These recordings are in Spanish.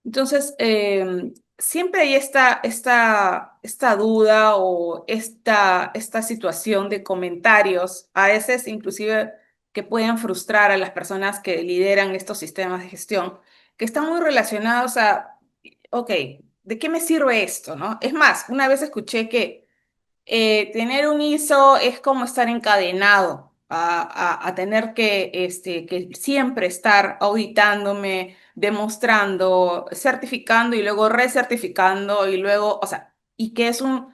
Entonces, siempre hay esta duda o esta situación de comentarios, a veces inclusive que pueden frustrar a las personas que lideran estos sistemas de gestión, que están muy relacionados a, ok, ¿de qué me sirve esto, no? Es más, una vez escuché que tener un ISO es como estar encadenado a tener que siempre estar auditándome, demostrando, certificando y luego recertificando y luego, o sea, y que es un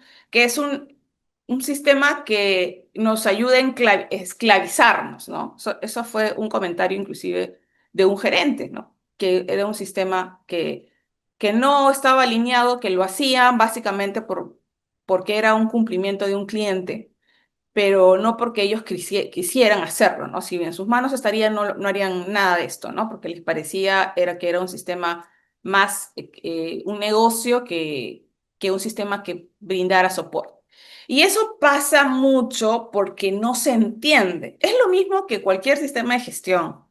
sistema que nos ayuda a esclavizarnos, ¿no? Eso fue un comentario inclusive de un gerente, ¿no? Que era un sistema que no estaba alineado, que lo hacían básicamente porque era un cumplimiento de un cliente, pero no porque ellos quisieran hacerlo, ¿no? Si en sus manos estaría, no harían nada de esto, ¿no? Porque les parecía que era un sistema más, un negocio que un sistema que brindara soporte. Y eso pasa mucho porque no se entiende. Es lo mismo que cualquier sistema de gestión.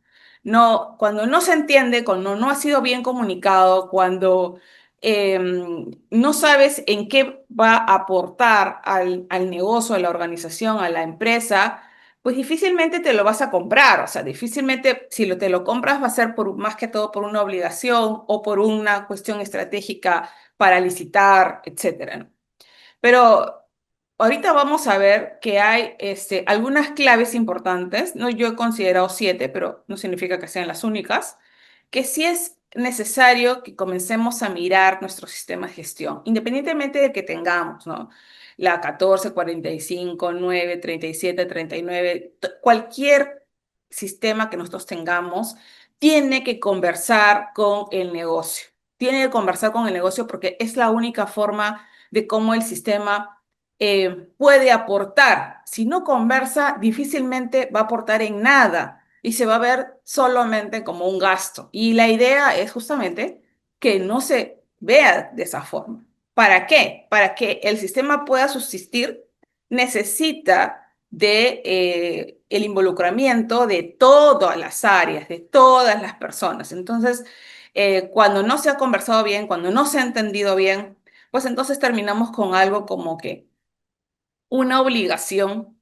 No, cuando no se entiende, cuando no ha sido bien comunicado, cuando no sabes en qué va a aportar al negocio, a la organización, a la empresa, pues difícilmente te lo vas a comprar. O sea, difícilmente si te lo compras va a ser más que todo por una obligación o por una cuestión estratégica para licitar, etcétera, ¿no? Pero ahorita vamos a ver que hay algunas claves importantes, ¿no? Yo he considerado 7, pero no significa que sean las únicas, que sí es necesario que comencemos a mirar nuestro sistema de gestión, independientemente de que tengamos, ¿no? La 14, 45, 9, 37, 39, cualquier sistema que nosotros tengamos tiene que conversar con el negocio. Tiene que conversar con el negocio porque es la única forma de cómo el sistema puede aportar. Si no conversa, difícilmente va a aportar en nada y se va a ver solamente como un gasto. Y la idea es justamente que no se vea de esa forma. ¿Para qué? Para que el sistema pueda subsistir, necesita de el involucramiento de todas las áreas, de todas las personas. Entonces, cuando no se ha conversado bien, cuando no se ha entendido bien, pues entonces terminamos con algo como que una obligación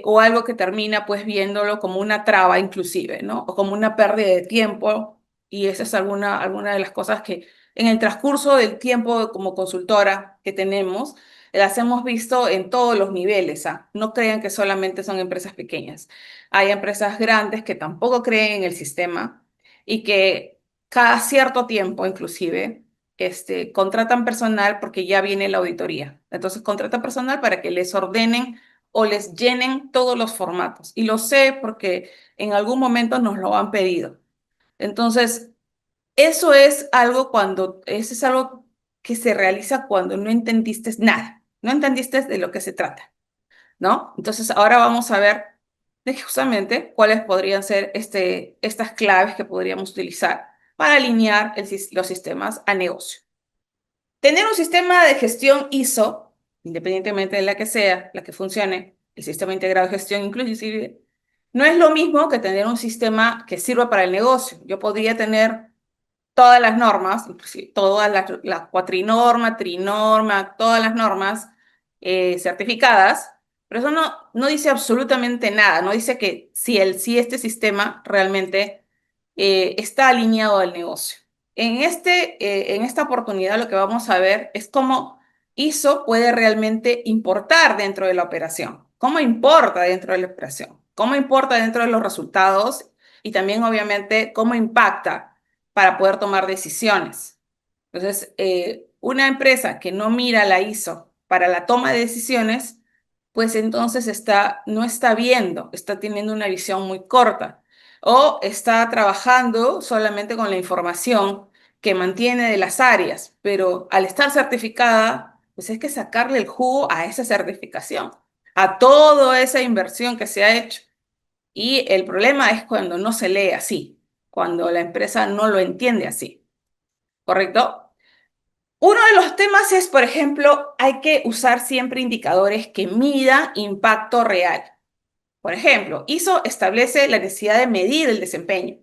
o algo que termina pues viéndolo como una traba inclusive, ¿no? O como una pérdida de tiempo y esa es alguna de las cosas que en el transcurso del tiempo como consultora que tenemos, las hemos visto en todos los niveles, ¿ah? No crean que solamente son empresas pequeñas. Hay empresas grandes que tampoco creen en el sistema y que cada cierto tiempo inclusive contratan personal porque ya viene la auditoría. Entonces contratan personal para que les ordenen o les llenen todos los formatos. Y lo sé porque en algún momento nos lo han pedido. Entonces, eso es algo que se realiza cuando no entendiste nada, no entendiste de lo que se trata, ¿no? Entonces, ahora vamos a ver justamente cuáles podrían ser estas claves que podríamos utilizar para alinear los sistemas a negocio. Tener un sistema de gestión ISO, independientemente de la que sea, la que funcione, el sistema integrado de gestión inclusive, no es lo mismo que tener un sistema que sirva para el negocio. Yo podría tener todas las normas, inclusive todas la cuatrinorma, trinorma, todas las normas certificadas, pero eso no dice absolutamente nada, no dice que si este sistema realmente está alineado al negocio. En esta oportunidad lo que vamos a ver es cómo ISO puede realmente importar dentro de la operación, cómo importa dentro de la operación, cómo importa dentro de los resultados y también obviamente cómo impacta para poder tomar decisiones. Entonces, una empresa que no mira la ISO para la toma de decisiones, pues entonces no está viendo, está teniendo una visión muy corta o está trabajando solamente con la información que mantiene de las áreas, pero al estar certificada, pues hay que sacarle el jugo a esa certificación, a toda esa inversión que se ha hecho. Y el problema es cuando no se lee así, cuando la empresa no lo entiende así, ¿correcto? Uno de los temas es, por ejemplo, hay que usar siempre indicadores que midan impacto real. Por ejemplo, ISO establece la necesidad de medir el desempeño,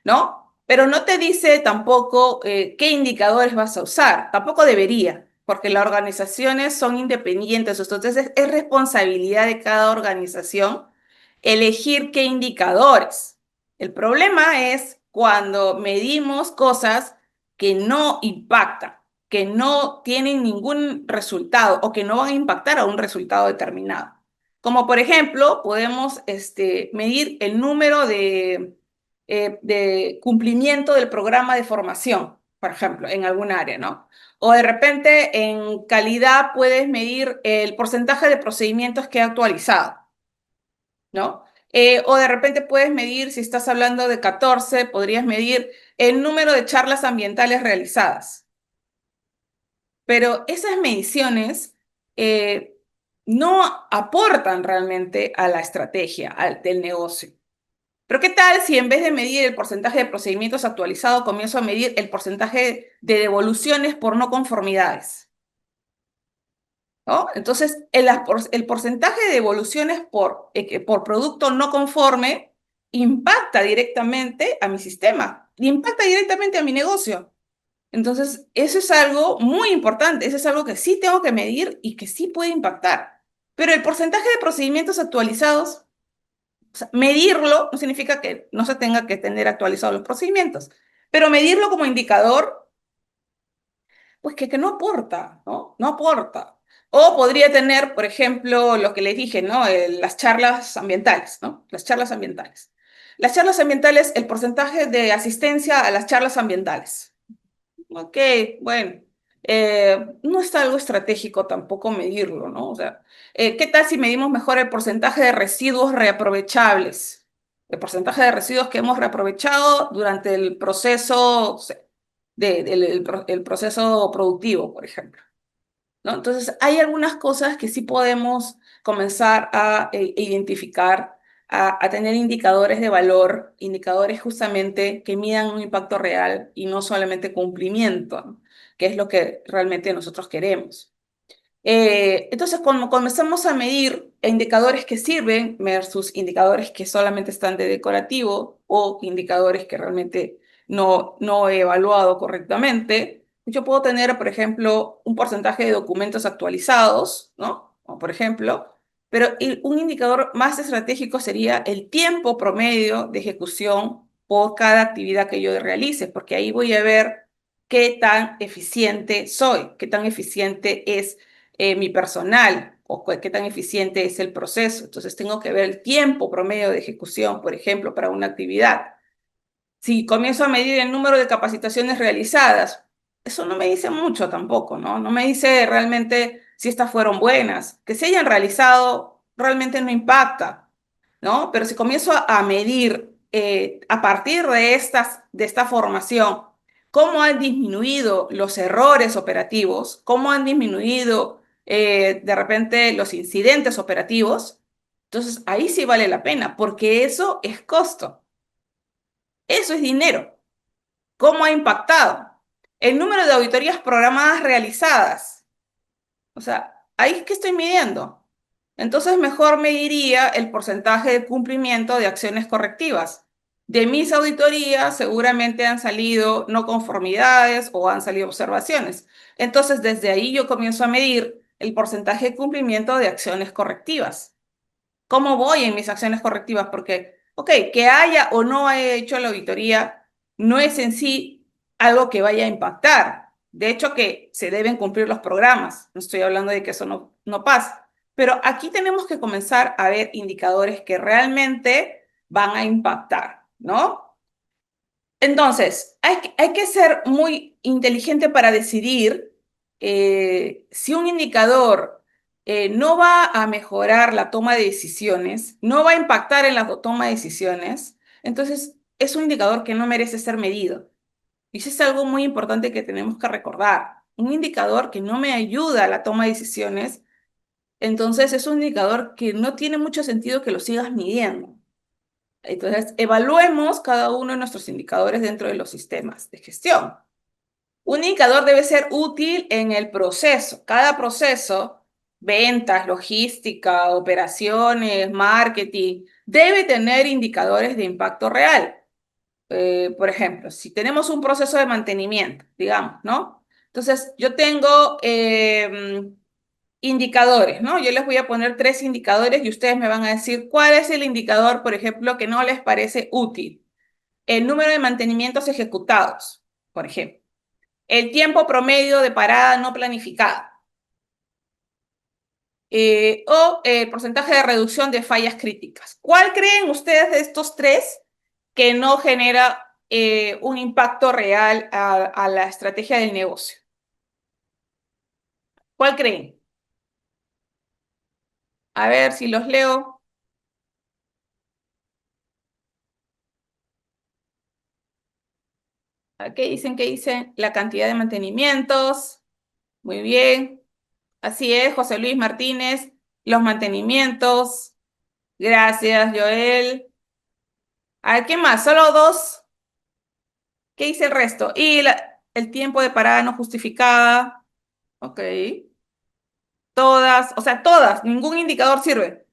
¿no? Pero no te dice tampoco qué indicadores vas a usar, tampoco debería, porque las organizaciones son independientes, entonces es responsabilidad de cada organización elegir qué indicadores. El problema es cuando medimos cosas que no impactan, que no tienen ningún resultado o que no van a impactar a un resultado determinado. Como por ejemplo, podemos medir el número de cumplimiento del programa de formación, por ejemplo, en algún área, ¿no? O de repente en calidad puedes medir el porcentaje de procedimientos que ha actualizado, ¿no? O de repente puedes medir, si estás hablando de 14, podrías medir el número de charlas ambientales realizadas. Pero esas mediciones eh, no aportan realmente a la estrategia del negocio. Pero ¿qué tal si en vez de medir el porcentaje de procedimientos actualizados, comienzo a medir el porcentaje de devoluciones por no conformidades? ¿No? Entonces, el porcentaje de devoluciones por producto no conforme impacta directamente a mi sistema, impacta directamente a mi negocio. Entonces, eso es algo muy importante, eso es algo que sí tengo que medir y que sí puede impactar. Pero el porcentaje de procedimientos actualizados, o sea, medirlo no significa que no se tenga que tener actualizados los procedimientos, pero medirlo como indicador, pues que no aporta, ¿no? No aporta. O podría tener, por ejemplo, lo que les dije, ¿no? Las charlas ambientales, ¿no? Las charlas ambientales. Las charlas ambientales, el porcentaje de asistencia a las charlas ambientales. Ok, bueno, no está algo estratégico tampoco medirlo, ¿no? O sea, ¿qué tal si medimos mejor el porcentaje de residuos reaprovechables? El porcentaje de residuos que hemos reaprovechado durante el proceso, o sea, el proceso productivo, por ejemplo, ¿no? Entonces, hay algunas cosas que sí podemos comenzar a identificar, a tener indicadores de valor, indicadores justamente que midan un impacto real y no solamente cumplimiento, ¿no? Que es lo que realmente nosotros queremos. Entonces, cuando comenzamos a medir indicadores que sirven versus indicadores que solamente están de decorativo o indicadores que realmente no he evaluado correctamente, yo puedo tener, por ejemplo, un porcentaje de documentos actualizados, ¿no? O por ejemplo, pero un indicador más estratégico sería el tiempo promedio de ejecución por cada actividad que yo realice, porque ahí voy a ver qué tan eficiente soy, qué tan eficiente es mi personal o qué tan eficiente es el proceso. Entonces tengo que ver el tiempo promedio de ejecución, por ejemplo, para una actividad. Si comienzo a medir el número de capacitaciones realizadas, eso no me dice mucho tampoco, ¿no? No me dice realmente si estas fueron buenas. Que se hayan realizado realmente no impacta, ¿no? Pero si comienzo a medir a partir de esta formación, cómo han disminuido los errores operativos, cómo han disminuido de repente los incidentes operativos, entonces ahí sí vale la pena, porque eso es costo, eso es dinero. ¿Cómo ha impactado? El número de auditorías programadas realizadas. O sea, ahí es que estoy midiendo. Entonces, mejor mediría el porcentaje de cumplimiento de acciones correctivas. De mis auditorías seguramente han salido no conformidades o han salido observaciones. Entonces, desde ahí yo comienzo a medir el porcentaje de cumplimiento de acciones correctivas. ¿Cómo voy en mis acciones correctivas? Porque, ok, que haya o no haya hecho la auditoría no es en sí algo que vaya a impactar. De hecho, que se deben cumplir los programas. No estoy hablando de que eso no pasa. Pero aquí tenemos que comenzar a ver indicadores que realmente van a impactar, ¿no? Entonces, hay que ser muy inteligente para decidir si un indicador no va a mejorar la toma de decisiones, no va a impactar en la toma de decisiones, entonces es un indicador que no merece ser medido. Y eso es algo muy importante que tenemos que recordar. Un indicador que no me ayuda a la toma de decisiones, entonces es un indicador que no tiene mucho sentido que lo sigas midiendo. Entonces, evaluemos cada uno de nuestros indicadores dentro de los sistemas de gestión. Un indicador debe ser útil en el proceso. Cada proceso, ventas, logística, operaciones, marketing, debe tener indicadores de impacto real. Por ejemplo, si tenemos un proceso de mantenimiento, digamos, ¿no? Entonces, yo tengo indicadores, ¿no? Yo les voy a poner tres indicadores y ustedes me van a decir cuál es el indicador, por ejemplo, que no les parece útil. El número de mantenimientos ejecutados, por ejemplo. El tiempo promedio de parada no planificada. O el porcentaje de reducción de fallas críticas. ¿Cuál creen ustedes de estos tres que no genera un impacto real a la estrategia del negocio? ¿Cuál creen? A ver si los leo. ¿Qué dicen? ¿Qué dicen? La cantidad de mantenimientos. Muy bien. Así es, José Luis Martínez. Los mantenimientos. Gracias, Joel. A ver, ¿qué más? Solo dos. ¿Qué dice el resto? Y el tiempo de parada no justificada. Ok. Todas, o sea, todas, ningún indicador sirve.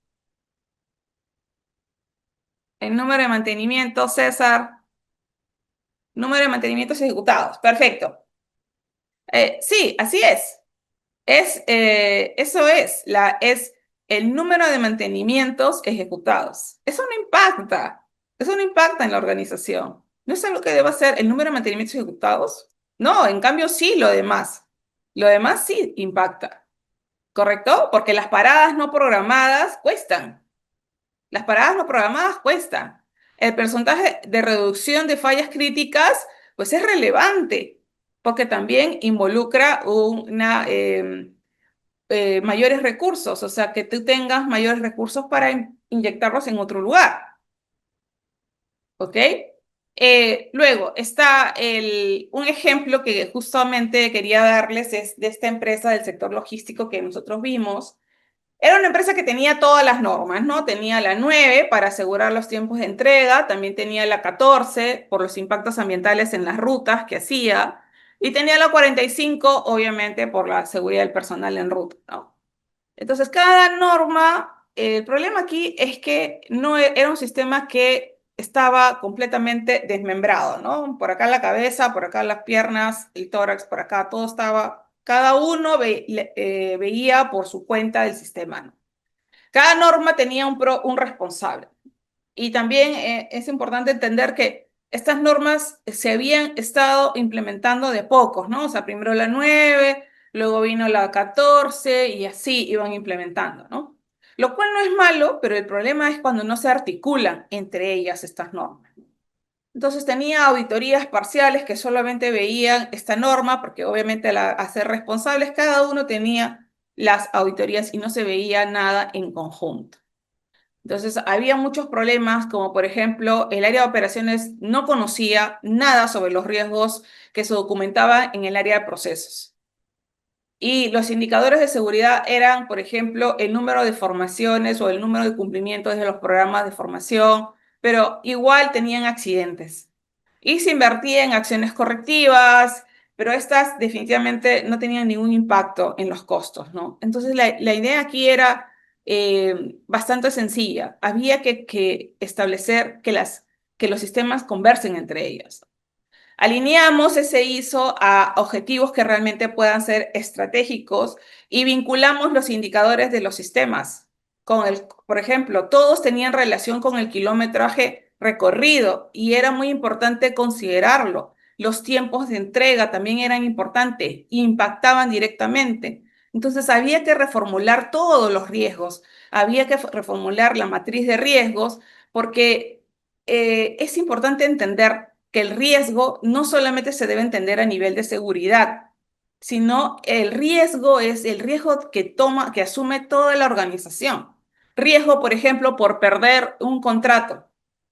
El número de mantenimientos, César. Número de mantenimientos ejecutados. Perfecto. Sí, así es. Eso es el número de mantenimientos ejecutados. Eso no impacta. Eso no impacta en la organización. ¿No es algo que deba ser el número de mantenimientos ejecutados? No, en cambio sí lo demás. Lo demás sí impacta. ¿Correcto? Porque las paradas no programadas cuestan. Las paradas no programadas cuestan. El porcentaje de reducción de fallas críticas, pues es relevante, porque también involucra mayores recursos, o sea, que tú tengas mayores recursos para inyectarlos en otro lugar, ¿ok? Luego está un ejemplo que justamente quería darles, es de esta empresa del sector logístico que nosotros vimos. Era una empresa que tenía todas las normas, ¿no? Tenía la 9 para asegurar los tiempos de entrega, también tenía la 14 por los impactos ambientales en las rutas que hacía, y tenía la 45, obviamente, por la seguridad del personal en ruta, ¿no? Entonces, cada norma, el problema aquí es que no era un sistema que estaba completamente desmembrado, ¿no? Por acá la cabeza, por acá las piernas, el tórax, por acá, todo estaba, cada uno veía por su cuenta del sistema, ¿no? Cada norma tenía un responsable. Y también es importante entender que estas normas se habían estado implementando de pocos, ¿no? O sea, primero la 9, luego vino la 14 y así iban implementando, ¿no? Lo cual no es malo, pero el problema es cuando no se articulan entre ellas estas normas. Entonces tenía auditorías parciales que solamente veían esta norma, porque obviamente al hacer responsables cada uno tenía las auditorías y no se veía nada en conjunto. Entonces, había muchos problemas, como por ejemplo, el área de operaciones no conocía nada sobre los riesgos que se documentaban en el área de procesos. Y los indicadores de seguridad eran, por ejemplo, el número de formaciones o el número de cumplimientos de los programas de formación, pero igual tenían accidentes. Y se invertía en acciones correctivas, pero estas definitivamente no tenían ningún impacto en los costos, ¿no? Entonces, la idea aquí era bastante sencilla. Había que establecer que los sistemas conversen entre ellos. Alineamos ese ISO a objetivos que realmente puedan ser estratégicos y vinculamos los indicadores de los sistemas. Por ejemplo, todos tenían relación con el kilometraje recorrido y era muy importante considerarlo. Los tiempos de entrega también eran importantes, impactaban directamente. Entonces había que reformular todos los riesgos, había que reformular la matriz de riesgos porque es importante entender que el riesgo no solamente se debe entender a nivel de seguridad, sino el riesgo es el riesgo que asume toda la organización. Riesgo, por ejemplo, por perder un contrato,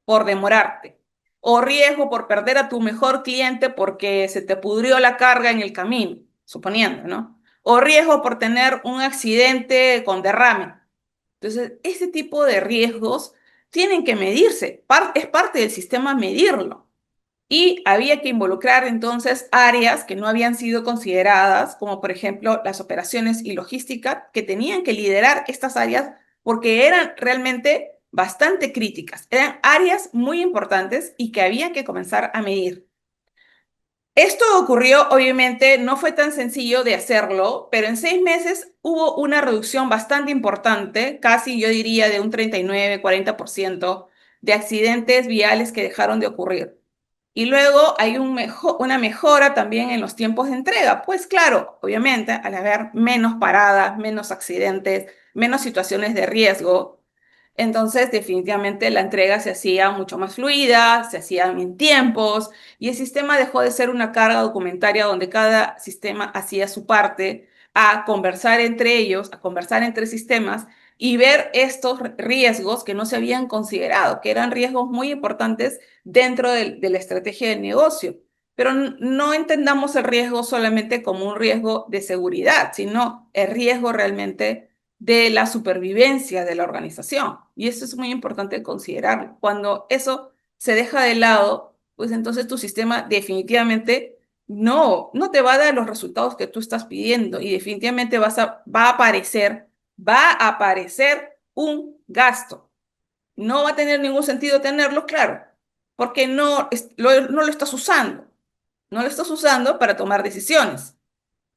por demorarte, o riesgo por perder a tu mejor cliente porque se te pudrió la carga en el camino, suponiendo, ¿no? O riesgo por tener un accidente con derrame. Entonces, ese tipo de riesgos tienen que medirse, es parte del sistema medirlo. Y había que involucrar entonces áreas que no habían sido consideradas, como por ejemplo las operaciones y logística, que tenían que liderar estas áreas porque eran realmente bastante críticas. Eran áreas muy importantes y que había que comenzar a medir. Esto ocurrió, obviamente, no fue tan sencillo de hacerlo, pero en 6 meses hubo una reducción bastante importante, casi yo diría de un 39-40% de accidentes viales que dejaron de ocurrir. Y luego hay una mejora también en los tiempos de entrega. Pues claro, obviamente, al haber menos paradas, menos accidentes, menos situaciones de riesgo, entonces definitivamente la entrega se hacía mucho más fluida, se hacía en tiempos y el sistema dejó de ser una carga documentaria donde cada sistema hacía su parte a conversar entre ellos, a conversar entre sistemas y ver estos riesgos que no se habían considerado, que eran riesgos muy importantes dentro de la estrategia del negocio. Pero no entendamos el riesgo solamente como un riesgo de seguridad, sino el riesgo realmente de la supervivencia de la organización. Y eso es muy importante considerarlo. Cuando eso se deja de lado, pues entonces tu sistema definitivamente no te va a dar los resultados que tú estás pidiendo y definitivamente va a aparecer un gasto. No va a tener ningún sentido tenerlo, claro, porque no lo estás usando. No lo estás usando para tomar decisiones.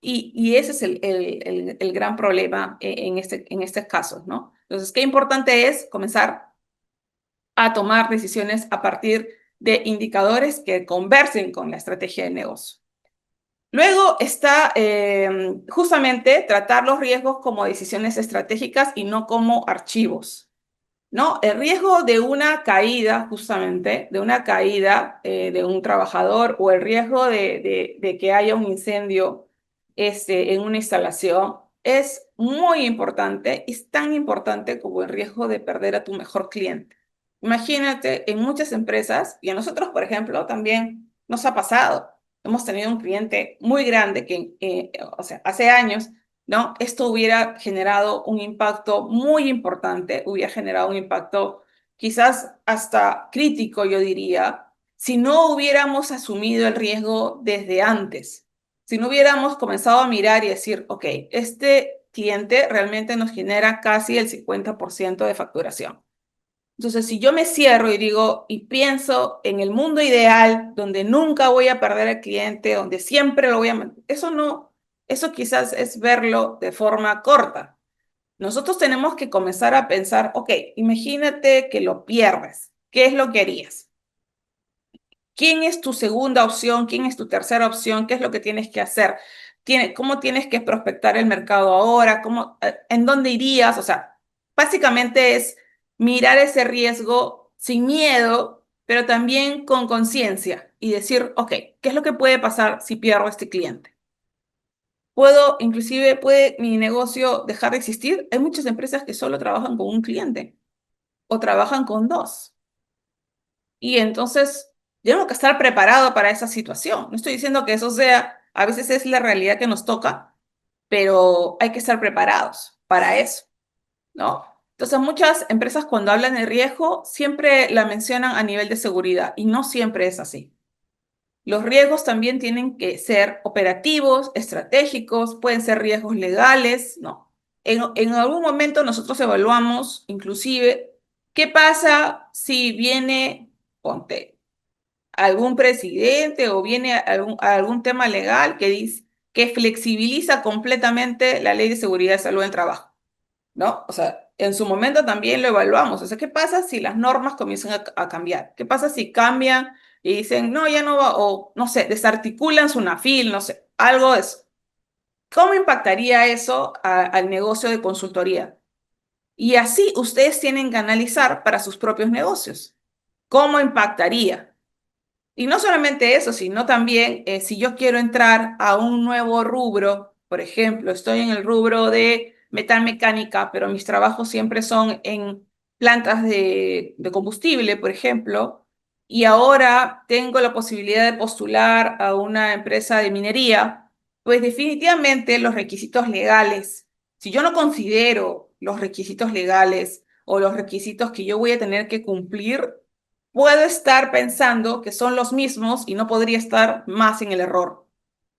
Y ese es el gran problema en este caso, ¿no? Entonces, qué importante es comenzar a tomar decisiones a partir de indicadores que conversen con la estrategia de negocio. Luego está justamente tratar los riesgos como decisiones estratégicas y no como archivos. ¿No? El riesgo de una caída, justamente, de una caída de un trabajador o el riesgo de que haya un incendio en una instalación es muy importante, es tan importante como el riesgo de perder a tu mejor cliente. Imagínate, en muchas empresas, y a nosotros, por ejemplo, también nos ha pasado. Hemos tenido un cliente muy grande que, o sea, hace años, ¿no? Esto hubiera generado un impacto muy importante, hubiera generado un impacto quizás hasta crítico, yo diría, si no hubiéramos asumido el riesgo desde antes, si no hubiéramos comenzado a mirar y decir, ok, este cliente realmente nos genera casi el 50% de facturación. Entonces, si yo me cierro y digo y pienso en el mundo ideal, donde nunca voy a perder al cliente, donde siempre lo voy a... Eso no, eso quizás es verlo de forma corta. Nosotros tenemos que comenzar a pensar, ok, imagínate que lo pierdes. ¿Qué es lo que harías? ¿Quién es tu segunda opción? ¿Quién es tu tercera opción? ¿Qué es lo que tienes que hacer? ¿Cómo tienes que prospectar el mercado ahora? ¿En dónde irías? O sea, básicamente es mirar ese riesgo sin miedo, pero también con conciencia y decir, ok, ¿qué es lo que puede pasar si pierdo a este cliente? ¿Puede mi negocio dejar de existir? Hay muchas empresas que solo trabajan con un cliente o trabajan con dos. Y entonces tenemos que estar preparados para esa situación. No estoy diciendo que eso sea, a veces es la realidad que nos toca, pero hay que estar preparados para eso, ¿no? Entonces, muchas empresas cuando hablan de riesgo siempre la mencionan a nivel de seguridad y no siempre es así. Los riesgos también tienen que ser operativos, estratégicos, pueden ser riesgos legales, ¿no? En algún momento nosotros evaluamos inclusive qué pasa si viene, ponte, algún presidente o viene algún tema legal que dice que flexibiliza completamente la ley de seguridad y salud del trabajo, ¿no? O sea, en su momento también lo evaluamos. O sea, ¿qué pasa si las normas comienzan a cambiar? ¿Qué pasa si cambian y dicen, no, ya no va, o no sé, desarticulan su NAFIL, no sé, algo de eso? ¿Cómo impactaría eso al negocio de consultoría? Y así ustedes tienen que analizar para sus propios negocios. ¿Cómo impactaría? Y no solamente eso, sino también si yo quiero entrar a un nuevo rubro, por ejemplo, estoy en el rubro de metalmecánica, pero mis trabajos siempre son en plantas de combustible, por ejemplo, y ahora tengo la posibilidad de postular a una empresa de minería, pues definitivamente los requisitos legales, si yo no considero los requisitos legales o los requisitos que yo voy a tener que cumplir, puedo estar pensando que son los mismos y no podría estar más en el error,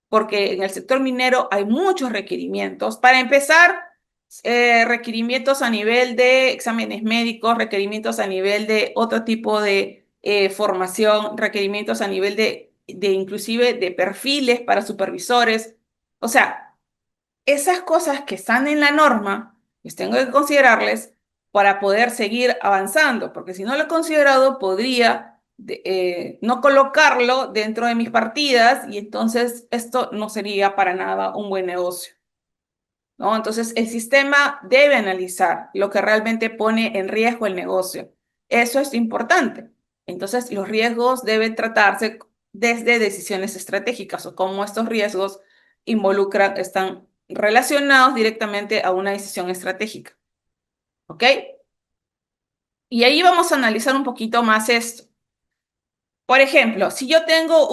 porque en el sector minero hay muchos requerimientos. Para empezar, requerimientos a nivel de exámenes médicos, requerimientos a nivel de otro tipo de formación, requerimientos a nivel de inclusive de perfiles para supervisores. O sea, esas cosas que están en la norma, les tengo que considerarles para poder seguir avanzando, porque si no lo he considerado, podría no colocarlo dentro de mis partidas y entonces esto no sería para nada un buen negocio, ¿no? Entonces, el sistema debe analizar lo que realmente pone en riesgo el negocio. Eso es importante. Entonces, los riesgos deben tratarse desde decisiones estratégicas o cómo estos riesgos están relacionados directamente a una decisión estratégica. ¿Ok? Y ahí vamos a analizar un poquito más esto. Por ejemplo, si yo tengo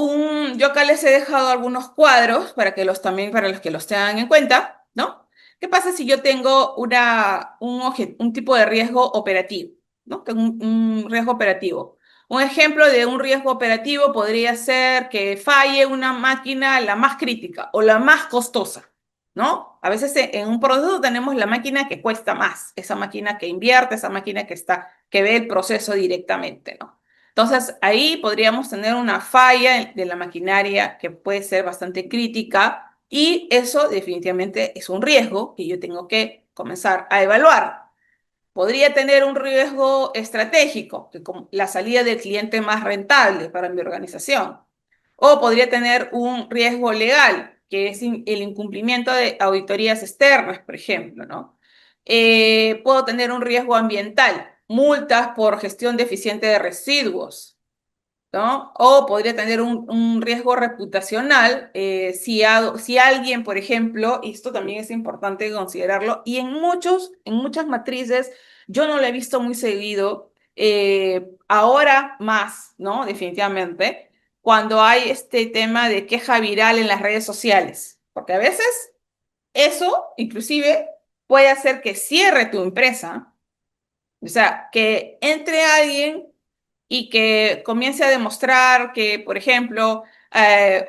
yo acá les he dejado algunos cuadros para que también para los que los tengan en cuenta, ¿no? ¿Qué pasa si yo tengo un tipo de riesgo operativo, ¿no? Tengo un riesgo operativo. Un ejemplo de un riesgo operativo podría ser que falle una máquina, la más crítica o la más costosa, ¿no? A veces en un proceso tenemos la máquina que cuesta más, esa máquina que invierte, esa máquina que ve el proceso directamente, ¿no? Entonces, ahí podríamos tener una falla de la maquinaria que puede ser bastante crítica y eso definitivamente es un riesgo que yo tengo que comenzar a evaluar. Podría tener un riesgo estratégico, que como la salida del cliente más rentable para mi organización. O podría tener un riesgo legal, que es el incumplimiento de auditorías externas, por ejemplo, ¿no? Puedo tener un riesgo ambiental, multas por gestión deficiente de residuos, ¿no? O podría tener un riesgo reputacional si alguien, por ejemplo, y esto también es importante considerarlo, y en muchas matrices yo no lo he visto muy seguido, ahora más, ¿no? Definitivamente, cuando hay este tema de queja viral en las redes sociales, porque a veces eso inclusive puede hacer que cierre tu empresa, o sea, que entre alguien y que comience a demostrar que, por ejemplo,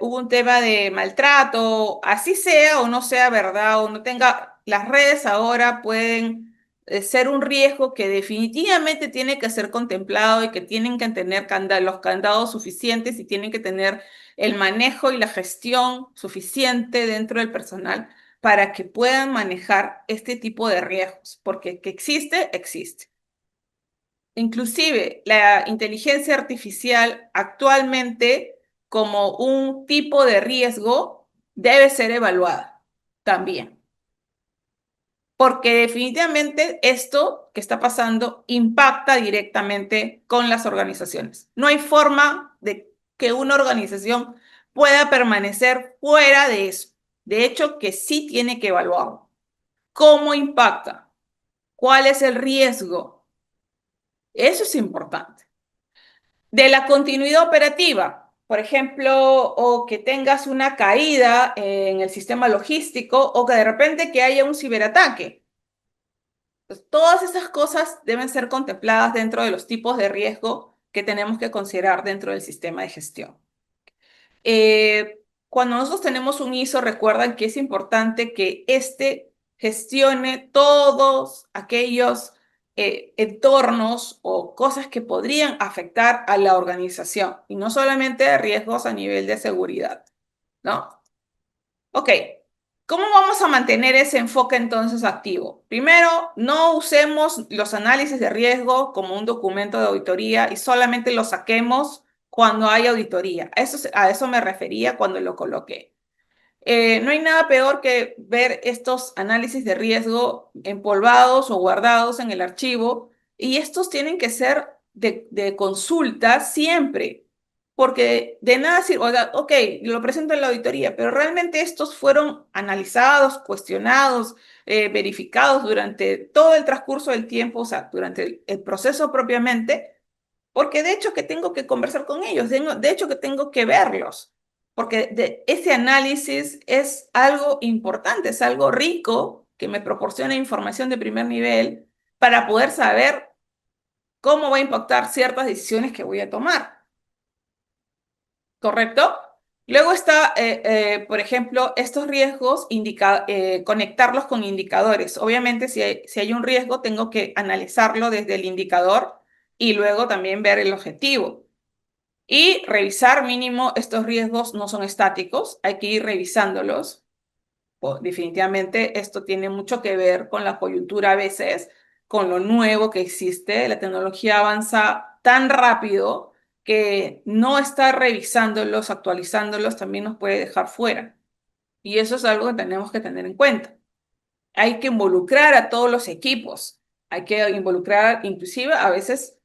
hubo un tema de maltrato, así sea o no sea verdad o no tenga, las redes ahora pueden ser un riesgo que definitivamente tiene que ser contemplado y que tienen que tener los candados suficientes y tienen que tener el manejo y la gestión suficiente dentro del personal para que puedan manejar este tipo de riesgos, porque que existe, existe. Inclusive la inteligencia artificial actualmente como un tipo de riesgo debe ser evaluada también, porque definitivamente esto que está pasando impacta directamente con las organizaciones. No hay forma de que una organización pueda permanecer fuera de eso. De hecho, que sí tiene que evaluarlo. ¿Cómo impacta? ¿Cuál es el riesgo? Eso es importante. De la continuidad operativa, por ejemplo, o que tengas una caída en el sistema logístico o que de repente que haya un ciberataque. Entonces, todas esas cosas deben ser contempladas dentro de los tipos de riesgo que tenemos que considerar dentro del sistema de gestión. Cuando nosotros tenemos un ISO, recuerdan que es importante que este gestione todos aquellos entornos o cosas que podrían afectar a la organización y no solamente riesgos a nivel de seguridad, ¿no? Ok, ¿cómo vamos a mantener ese enfoque entonces activo? Primero, no usemos los análisis de riesgo como un documento de auditoría y solamente lo saquemos cuando hay auditoría. A eso me refería cuando lo coloqué. No hay nada peor que ver estos análisis de riesgo empolvados o guardados en el archivo y estos tienen que ser de consulta siempre, porque de nada sirve, o sea, ok, lo presento en la auditoría, pero realmente estos fueron analizados, cuestionados, verificados durante todo el transcurso del tiempo, o sea, durante el proceso propiamente, porque de hecho que tengo que conversar con ellos, de hecho que tengo que verlos, porque ese análisis es algo importante, es algo rico que me proporciona información de primer nivel para poder saber cómo va a impactar ciertas decisiones que voy a tomar, ¿correcto? Luego está, por ejemplo, estos riesgos, conectarlos con indicadores. Obviamente, si hay un riesgo, tengo que analizarlo desde el indicador y luego también ver el objetivo. Y revisar mínimo, estos riesgos no son estáticos, hay que ir revisándolos. Definitivamente esto tiene mucho que ver con la coyuntura a veces, con lo nuevo que existe. La tecnología avanza tan rápido que no estar revisándolos, actualizándolos, también nos puede dejar fuera. Y eso es algo que tenemos que tener en cuenta. Hay que involucrar a todos los equipos, hay que involucrar inclusive a veces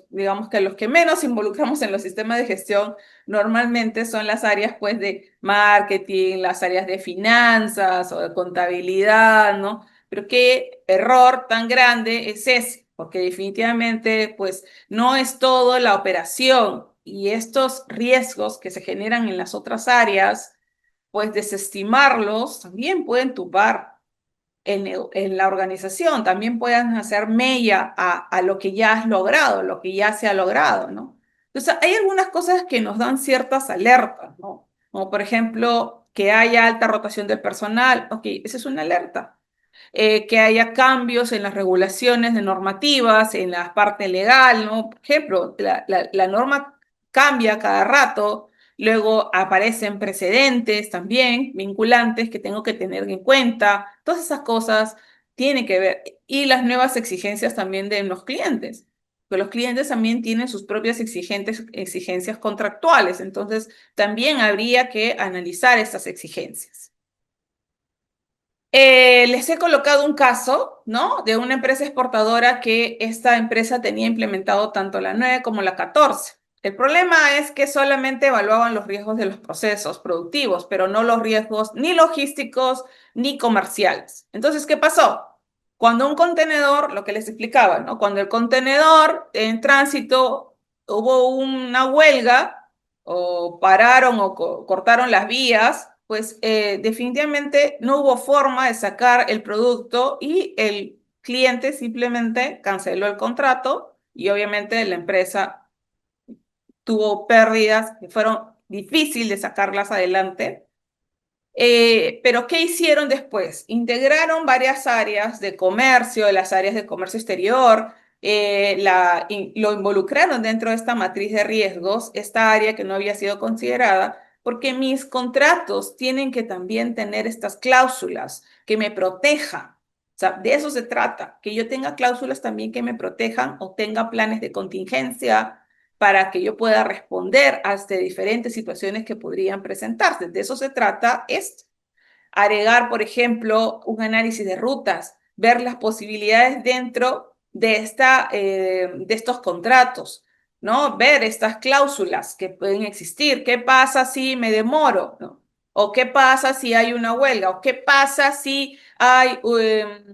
digamos que los que menos involucramos en los sistemas de gestión normalmente son las áreas pues de marketing, las áreas de finanzas o de contabilidad, ¿no? Pero qué error tan grande es ese, porque definitivamente pues no es todo la operación y estos riesgos que se generan en las otras áreas, pues desestimarlos también pueden tumbar en la organización, también puedan hacer mella a lo que ya has logrado, lo que ya se ha logrado, ¿no? Entonces, hay algunas cosas que nos dan ciertas alertas, ¿no? Como por ejemplo, que haya alta rotación del personal, ok, esa es una alerta. Que haya cambios en las regulaciones de normativas, en la parte legal, ¿no? Por ejemplo, la norma cambia cada rato, luego aparecen precedentes también vinculantes que tengo que tener en cuenta, todas esas cosas tienen que ver, y las nuevas exigencias también de los clientes, porque los clientes también tienen sus propias exigencias contractuales, entonces también habría que analizar estas exigencias. Les he colocado un caso, ¿no? De una empresa exportadora que esta empresa tenía implementado tanto la 9 como la 14. El problema es que solamente evaluaban los riesgos de los procesos productivos, pero no los riesgos ni logísticos ni comerciales. Entonces, ¿qué pasó? Cuando un contenedor, lo que les explicaba, ¿no? Cuando el contenedor en tránsito hubo una huelga o pararon o cortaron las vías, pues definitivamente no hubo forma de sacar el producto y el cliente simplemente canceló el contrato y obviamente la empresa tuvo pérdidas que fueron difíciles de sacarlas adelante. Pero ¿qué hicieron después? Integraron varias áreas de comercio, las áreas de comercio exterior, lo involucraron dentro de esta matriz de riesgos, esta área que no había sido considerada, porque mis contratos tienen que también tener estas cláusulas que me protejan. O sea, de eso se trata, que yo tenga cláusulas también que me protejan o tenga planes de contingencia para que yo pueda responder a diferentes situaciones que podrían presentarse. De eso se trata esto. Agregar, por ejemplo, un análisis de rutas, ver las posibilidades dentro de estos contratos, ¿no? Ver estas cláusulas que pueden existir. ¿Qué pasa si me demoro? ¿No? ¿O qué pasa si hay una huelga? ¿O qué pasa si hay,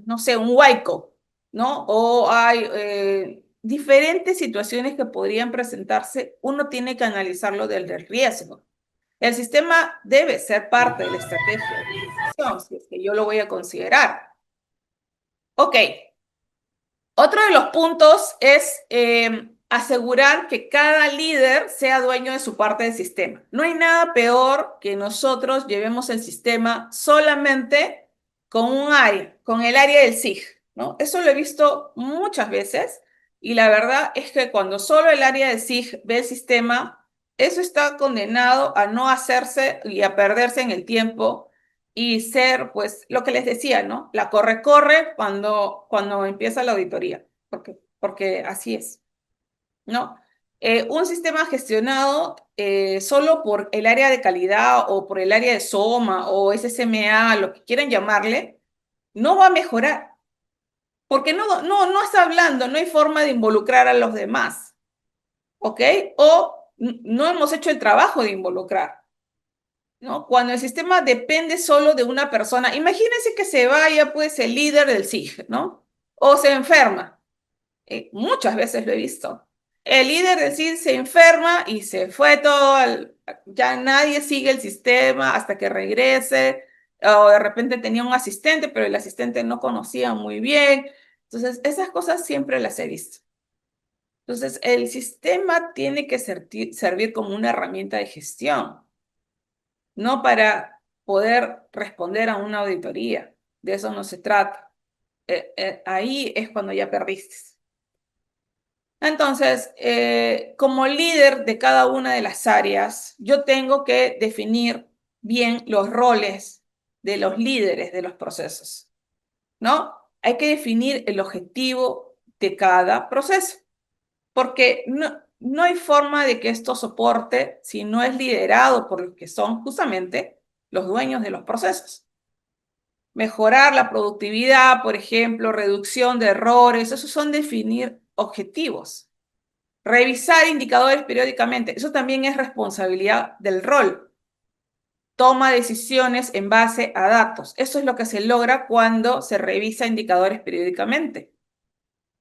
no sé, un huaico? ¿No? O hay diferentes situaciones que podrían presentarse. Uno tiene que analizarlo del riesgo. El sistema debe ser parte de la estrategia de organización, si es que yo lo voy a considerar. Ok, otro de los puntos es asegurar que cada líder sea dueño de su parte del sistema. No hay nada peor que nosotros llevemos el sistema solamente con un área, con el área del SIG, ¿no? Eso lo he visto muchas veces y la verdad es que cuando solo el área del SIG ve el sistema, eso está condenado a no hacerse y a perderse en el tiempo y ser, pues, lo que les decía, ¿no? La corre-corre cuando empieza la auditoría, porque así es, ¿no? Un sistema gestionado solo por el área de calidad o por el área de SOMA o SSMA, lo que quieran llamarle, no va a mejorar, porque no está hablando, no hay forma de involucrar a los demás, ¿ok? O no hemos hecho el trabajo de involucrar. ¿No? Cuando el sistema depende solo de una persona, imagínense que se vaya pues el líder del SIG, ¿no? O se enferma. Muchas veces lo he visto. El líder del SIG se enferma y se fue todo, ya nadie sigue el sistema hasta que regrese, o de repente tenía un asistente, pero el asistente no conocía muy bien. Entonces, esas cosas siempre las he visto. Entonces, el sistema tiene que servir como una herramienta de gestión. no para poder responder a una auditoría. De eso no se trata. Ahí es cuando ya perdiste. Entonces, como líder de cada una de las áreas, yo tengo que definir bien los roles de los líderes de los procesos, ¿no? Hay que definir el objetivo de cada proceso, porque no hay forma de que esto soporte si no es liderado por los que son justamente los dueños de los procesos. Mejorar la productividad, por ejemplo, reducción de errores, esos son definir objetivos. Revisar indicadores periódicamente, eso también es responsabilidad del rol. Toma decisiones en base a datos. Eso es lo que se logra cuando se revisa indicadores periódicamente,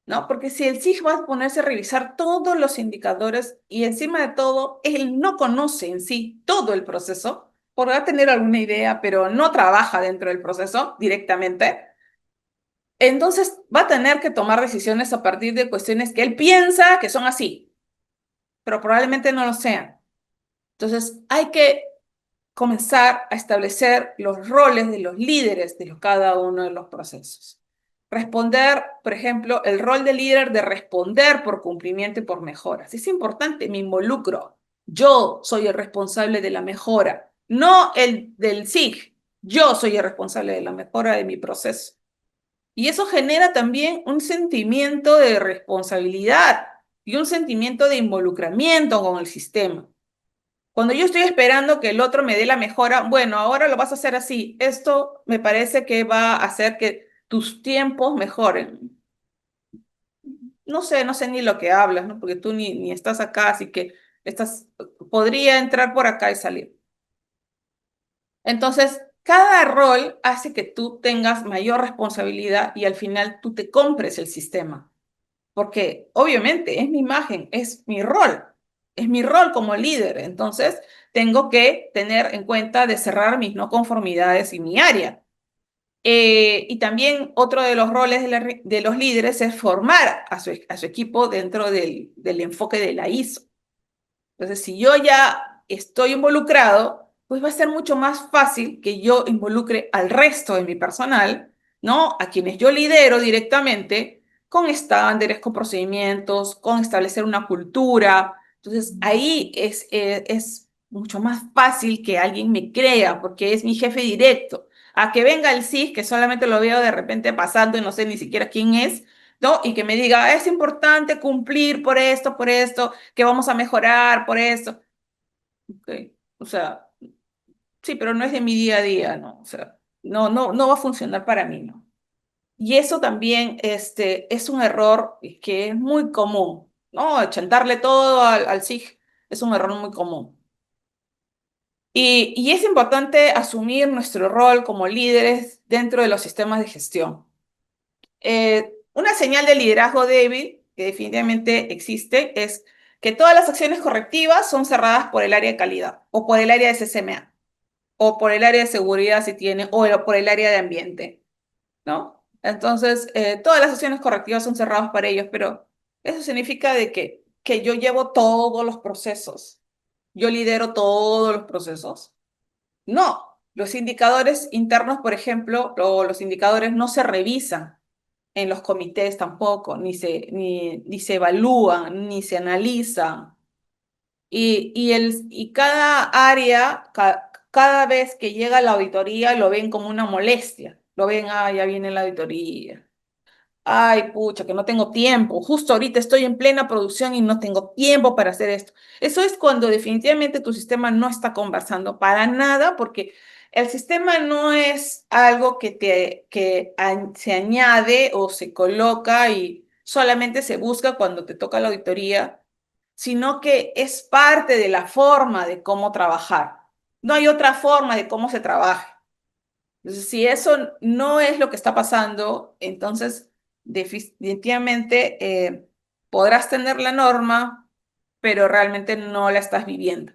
¿no? Porque si el SIG va a ponerse a revisar todos los indicadores y encima de todo, él no conoce en sí todo el proceso, podrá tener alguna idea, pero no trabaja dentro del proceso directamente, entonces va a tener que tomar decisiones a partir de cuestiones que él piensa que son así, pero probablemente no lo sean. Entonces, hay que comenzar a establecer los roles de los líderes de cada uno de los procesos. Responder, por ejemplo, el rol de líder de responder por cumplimiento y por mejoras. Es importante, me involucro. Yo soy el responsable de la mejora, no el del SIG. Yo soy el responsable de la mejora de mi proceso. Y eso genera también un sentimiento de responsabilidad y un sentimiento de involucramiento con el sistema. Cuando yo estoy esperando que el otro me dé la mejora, bueno, ahora lo vas a hacer así. Esto me parece que va a hacer que tus tiempos mejoren. No sé ni lo que hablas, ¿no? Porque tú ni estás acá, así que podría entrar por acá y salir. Entonces, cada rol hace que tú tengas mayor responsabilidad y al final tú te compres el sistema. Porque obviamente es mi imagen, es mi rol como líder. Entonces, tengo que tener en cuenta de cerrar mis no conformidades y mi área. Y también otro de los roles de los líderes es formar a su equipo dentro del enfoque de la ISO. Entonces, si yo ya estoy involucrado, pues va a ser mucho más fácil que yo involucre al resto de mi personal, ¿no? A quienes yo lidero directamente, con estándares, con procedimientos, con establecer una cultura. Entonces, ahí es mucho más fácil que alguien me crea, porque es mi jefe directo. A que venga el CIS, que solamente lo veo de repente pasando y no sé ni siquiera quién es, ¿no? Y que me diga, es importante cumplir por esto, que vamos a mejorar por esto. Okay. O sea, sí, pero no es de mi día a día, ¿no? O sea, no va a funcionar para mí, ¿no? Y eso también es un error que es muy común, ¿no? Chantarle todo al SIG es un error muy común. Y es importante asumir nuestro rol como líderes dentro de los sistemas de gestión. Una señal de liderazgo débil que definitivamente existe es que todas las acciones correctivas son cerradas por el área de calidad o por el área de CCMA o por el área de seguridad si tiene o por el área de ambiente, ¿no? Entonces, todas las acciones correctivas son cerradas para ellos, pero eso significa de que yo llevo todos los procesos, yo lidero todos los procesos. No, los indicadores internos, por ejemplo, o los indicadores no se revisan en los comités tampoco, ni se evalúan, ni se analizan. Y cada área, cada vez que llega la auditoría, lo ven como una molestia. Lo ven, ah, ya viene la auditoría. Ay, pucha, que no tengo tiempo. Justo ahorita estoy en plena producción y no tengo tiempo para hacer esto. Eso es cuando definitivamente tu sistema no está conversando para nada, porque el sistema no es algo se añade o se coloca y solamente se busca cuando te toca la auditoría, sino que es parte de la forma de cómo trabajar. No hay otra forma de cómo se trabaja. Entonces, si eso no es lo que está pasando, entonces definitivamente podrás tener la norma, pero realmente no la estás viviendo.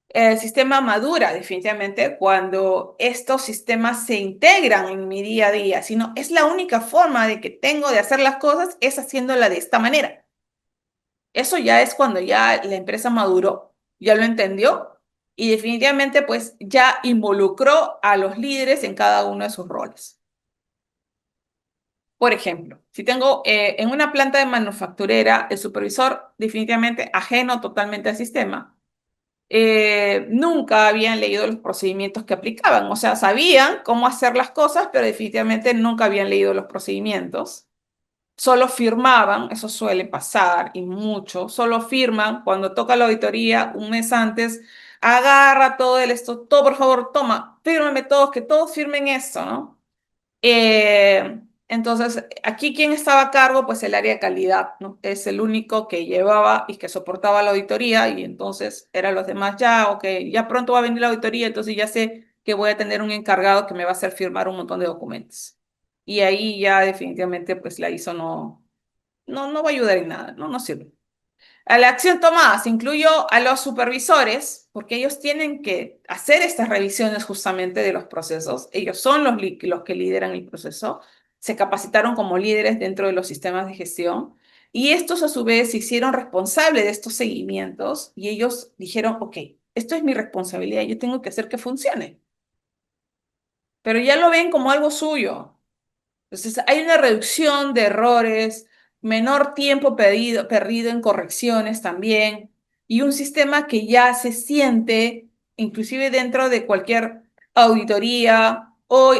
El sistema madura definitivamente cuando estos sistemas se integran en mi día a día, sino es la única forma de que tengo de hacer las cosas es haciéndola de esta manera. Eso ya es cuando ya la empresa maduró, ya lo entendió y definitivamente pues ya involucró a los líderes en cada uno de sus roles. Por ejemplo, si tengo en una planta de manufacturera, el supervisor definitivamente ajeno totalmente al sistema, nunca habían leído los procedimientos que aplicaban, o sea, sabían cómo hacer las cosas, pero definitivamente nunca habían leído los procedimientos. Solo firmaban, eso suele pasar y mucho, solo firman cuando toca la auditoría un mes antes, agarra todo esto, todo por favor, toma, fírmame todos, que todos firmen esto, ¿no? Entonces, aquí, ¿quién estaba a cargo? Pues el área de calidad, ¿no? Es el único que llevaba y que soportaba la auditoría, y entonces eran los demás, ya, ok, ya pronto va a venir la auditoría, entonces ya sé que voy a tener un encargado que me va a hacer firmar un montón de documentos. Y ahí ya definitivamente pues la ISO no va a ayudar en nada, no sirve. A la acción tomada se incluyó a los supervisores, porque ellos tienen que hacer estas revisiones justamente de los procesos. Ellos son los que lideran el proceso. Se capacitaron como líderes dentro de los sistemas de gestión. Y estos a su vez se hicieron responsables de estos seguimientos y ellos dijeron, ok, esto es mi responsabilidad, yo tengo que hacer que funcione. Pero ya lo ven como algo suyo. Entonces, hay una reducción de errores, menor tiempo perdido en correcciones también, y un sistema que ya se siente, inclusive dentro de cualquier auditoría o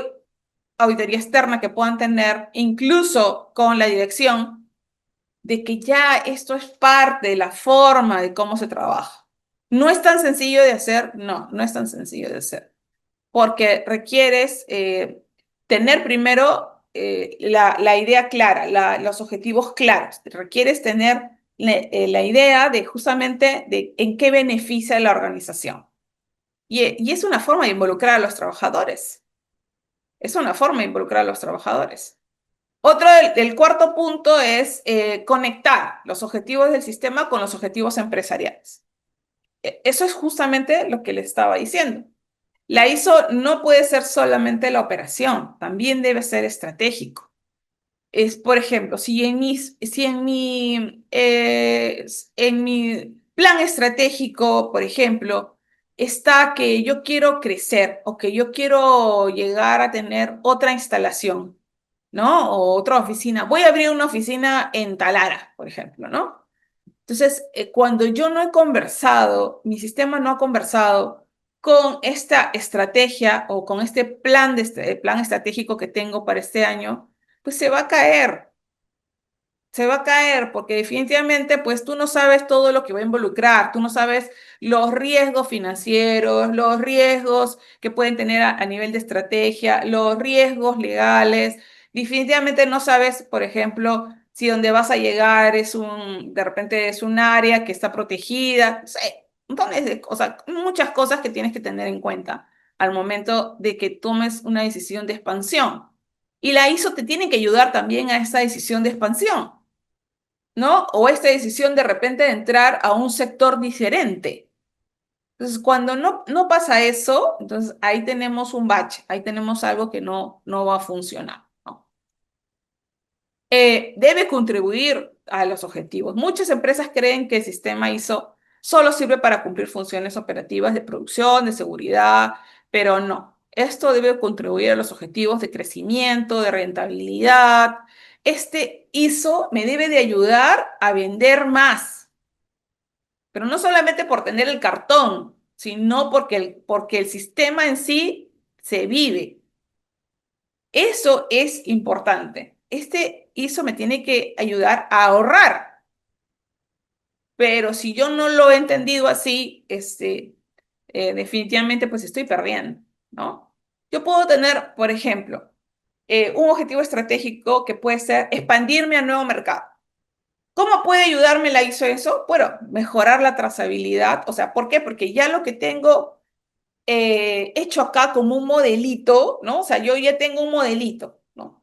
auditoría externa que puedan tener, incluso con la dirección, de que ya esto es parte de la forma de cómo se trabaja. No es tan sencillo de hacer, no es tan sencillo de hacer porque requieres tener primero la idea clara, los objetivos claros. Requieres tener la idea de justamente de en qué beneficia la organización. Y es una forma de involucrar a los trabajadores. Es una forma de involucrar a los trabajadores. Otro, el cuarto punto es conectar los objetivos del sistema con los objetivos empresariales. Eso es justamente lo que le estaba diciendo. La ISO no puede ser solamente la operación, también debe ser estratégico. Es, por ejemplo, en mi plan estratégico, por ejemplo, está que yo quiero crecer o que yo quiero llegar a tener otra instalación, ¿no? O otra oficina. Voy a abrir una oficina en Talara, por ejemplo, ¿no? Entonces, cuando yo no he conversado, mi sistema no ha conversado con esta estrategia o con este plan, plan estratégico que tengo para este año, pues se va a caer porque definitivamente pues tú no sabes todo lo que va a involucrar, tú no sabes los riesgos financieros, los riesgos que pueden tener a nivel de estrategia, los riesgos legales. Definitivamente no sabes, por ejemplo, si donde vas a llegar de repente es un área que está protegida, no sé, montones de cosas, muchas cosas que tienes que tener en cuenta al momento de que tomes una decisión de expansión. Y la ISO te tiene que ayudar también a esa decisión de expansión. ¿No? O esta decisión de repente de entrar a un sector diferente. Entonces, cuando no pasa eso, entonces ahí tenemos un bache, ahí tenemos algo que no va a funcionar, ¿no? Debe contribuir a los objetivos. Muchas empresas creen que el sistema ISO solo sirve para cumplir funciones operativas de producción, de seguridad, pero no. Esto debe contribuir a los objetivos de crecimiento, de rentabilidad. Este ISO me debe de ayudar a vender más, pero no solamente por tener el cartón, sino porque el sistema en sí se vive. Eso es importante. Este ISO me tiene que ayudar a ahorrar, pero si yo no lo he entendido así, definitivamente pues estoy perdiendo, ¿no? Yo puedo tener, por ejemplo, un objetivo estratégico que puede ser expandirme a nuevo mercado. ¿Cómo puede ayudarme la ISO eso? Bueno, mejorar la trazabilidad. O sea, ¿por qué? Porque ya lo que tengo hecho acá como un modelito, ¿no? O sea, yo ya tengo un modelito, ¿no?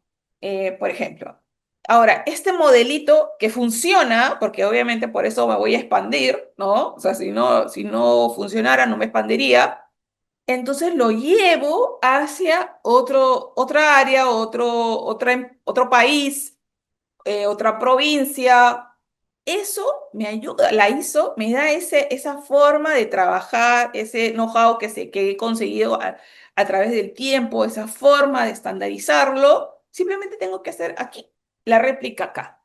Por ejemplo. Ahora, este modelito que funciona, porque obviamente por eso me voy a expandir, ¿no? O sea, si no funcionara, no me expandiría. Entonces lo llevo hacia otra área, otro país, otra provincia, eso me ayuda, la ISO me da esa forma de trabajar, ese know-how que he conseguido a través del tiempo, esa forma de estandarizarlo. Simplemente tengo que hacer aquí la réplica acá.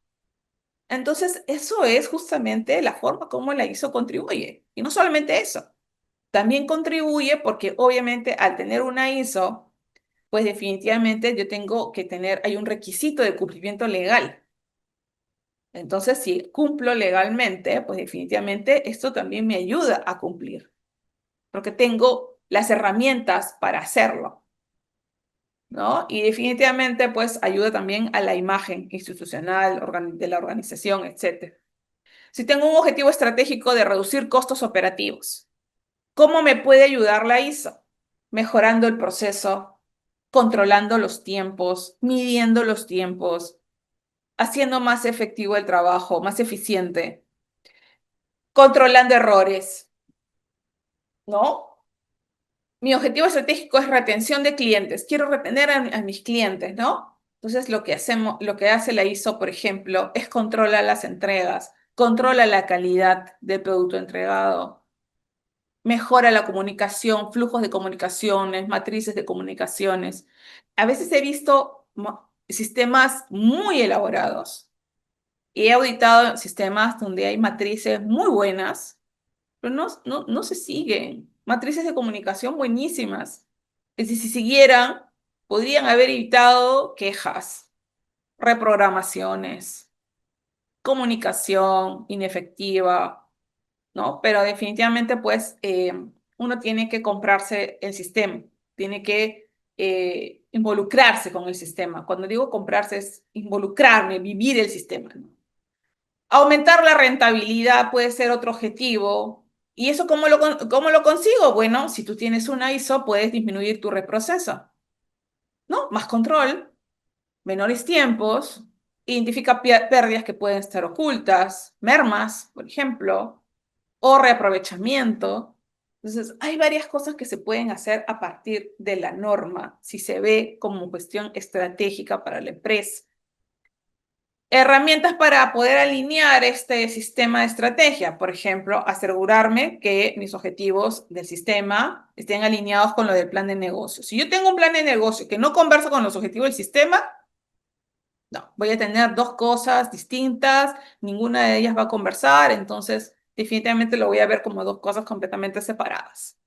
Entonces, eso es justamente la forma como la ISO contribuye. Y no solamente eso, también contribuye porque obviamente al tener una ISO, pues definitivamente yo tengo que tener, hay un requisito de cumplimiento legal. Entonces, si cumplo legalmente, pues definitivamente esto también me ayuda a cumplir, porque tengo las herramientas para hacerlo, ¿no? Y definitivamente, pues ayuda también a la imagen institucional de la organización, etcétera. Si tengo un objetivo estratégico de reducir costos operativos, ¿cómo me puede ayudar la ISO? Mejorando el proceso, controlando los tiempos, midiendo los tiempos, haciendo más efectivo el trabajo, más eficiente, controlando errores, ¿no? Mi objetivo estratégico es retención de clientes. Quiero retener a mis clientes, ¿no? Entonces, lo que hace la ISO, por ejemplo, es controlar las entregas, controla la calidad del producto entregado, mejora la comunicación, flujos de comunicaciones, matrices de comunicaciones. A veces he visto sistemas muy elaborados y he auditado sistemas donde hay matrices muy buenas, pero no se siguen. Matrices de comunicación buenísimas. Es decir, si siguieran, podrían haber evitado quejas, reprogramaciones, comunicación inefectiva, ¿no? Pero definitivamente, pues, uno tiene que comprarse el sistema, tiene que involucrarse con el sistema. Cuando digo comprarse es involucrarme, vivir el sistema, ¿no? Aumentar la rentabilidad puede ser otro objetivo. ¿Y eso cómo lo consigo? Bueno, si tú tienes una ISO, puedes disminuir tu reproceso, ¿no? Más control, menores tiempos, identifica pérdidas que pueden estar ocultas, mermas, por ejemplo, o reaprovechamiento. Entonces, hay varias cosas que se pueden hacer a partir de la norma, si se ve como cuestión estratégica para la empresa. Herramientas para poder alinear este sistema de estrategia. Por ejemplo, asegurarme que mis objetivos del sistema estén alineados con lo del plan de negocio. Si yo tengo un plan de negocio que no conversa con los objetivos del sistema, no, voy a tener dos cosas distintas, ninguna de ellas va a conversar, entonces definitivamente lo voy a ver como dos cosas completamente separadas.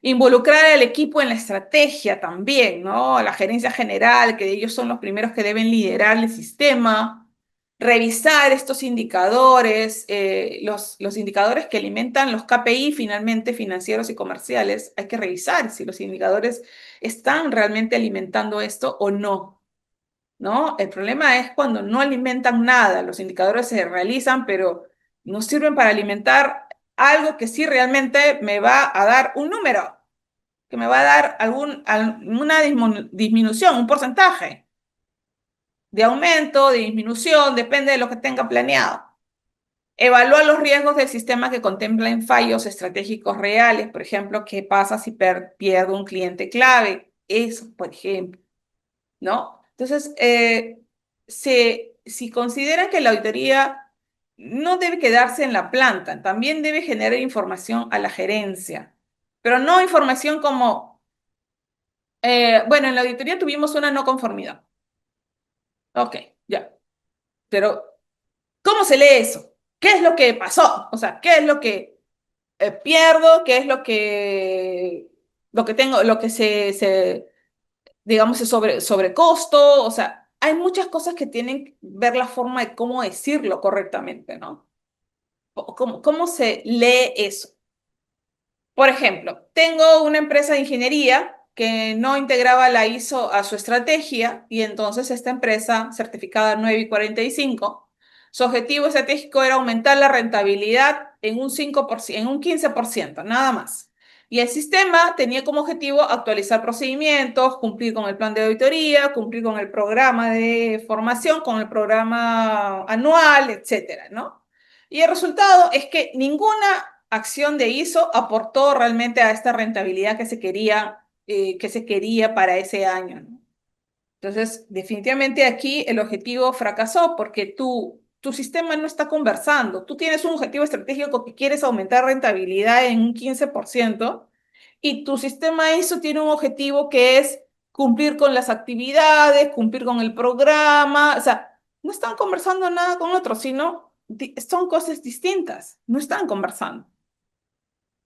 Involucrar al equipo en la estrategia también, ¿no? La gerencia general, que ellos son los primeros que deben liderar el sistema. Revisar estos indicadores, los indicadores que alimentan los KPI finalmente financieros y comerciales. Hay que revisar si los indicadores están realmente alimentando esto o no, ¿no? El problema es cuando no alimentan nada. Los indicadores se realizan, pero no sirven para alimentar algo que sí realmente me va a dar un número, que me va a dar alguna disminución, un porcentaje de aumento, de disminución, depende de lo que tenga planeado. Evalúa los riesgos del sistema que contemplan fallos estratégicos reales, por ejemplo, qué pasa si pierdo un cliente clave, eso, por ejemplo, ¿no? Entonces, si considera que la auditoría no debe quedarse en la planta, también debe generar información a la gerencia, pero no información como, bueno, en la auditoría tuvimos una no conformidad. Ok, ya, pero ¿cómo se lee eso? ¿Qué es lo que pasó? O sea, ¿qué es lo que pierdo? ¿Qué es lo que tengo, lo que digamos, sobrecosto? O sea, hay muchas cosas que tienen que ver la forma de cómo decirlo correctamente, ¿no? ¿Cómo se lee eso? Por ejemplo, tengo una empresa de ingeniería que no integraba la ISO a su estrategia y entonces esta empresa, certificada 9 y 45, su objetivo estratégico era aumentar la rentabilidad en un 5%, en un 15%, nada más. Y el sistema tenía como objetivo actualizar procedimientos, cumplir con el plan de auditoría, cumplir con el programa de formación, con el programa anual, etcétera, ¿no? Y el resultado es que ninguna acción de ISO aportó realmente a esta rentabilidad que se quería para ese año, ¿no? Entonces, definitivamente aquí el objetivo fracasó porque tú tu sistema no está conversando. Tú tienes un objetivo estratégico que quieres aumentar rentabilidad en un 15% y tu sistema ISO tiene un objetivo que es cumplir con las actividades, cumplir con el programa, o sea, no están conversando nada con otro, sino son cosas distintas, no están conversando.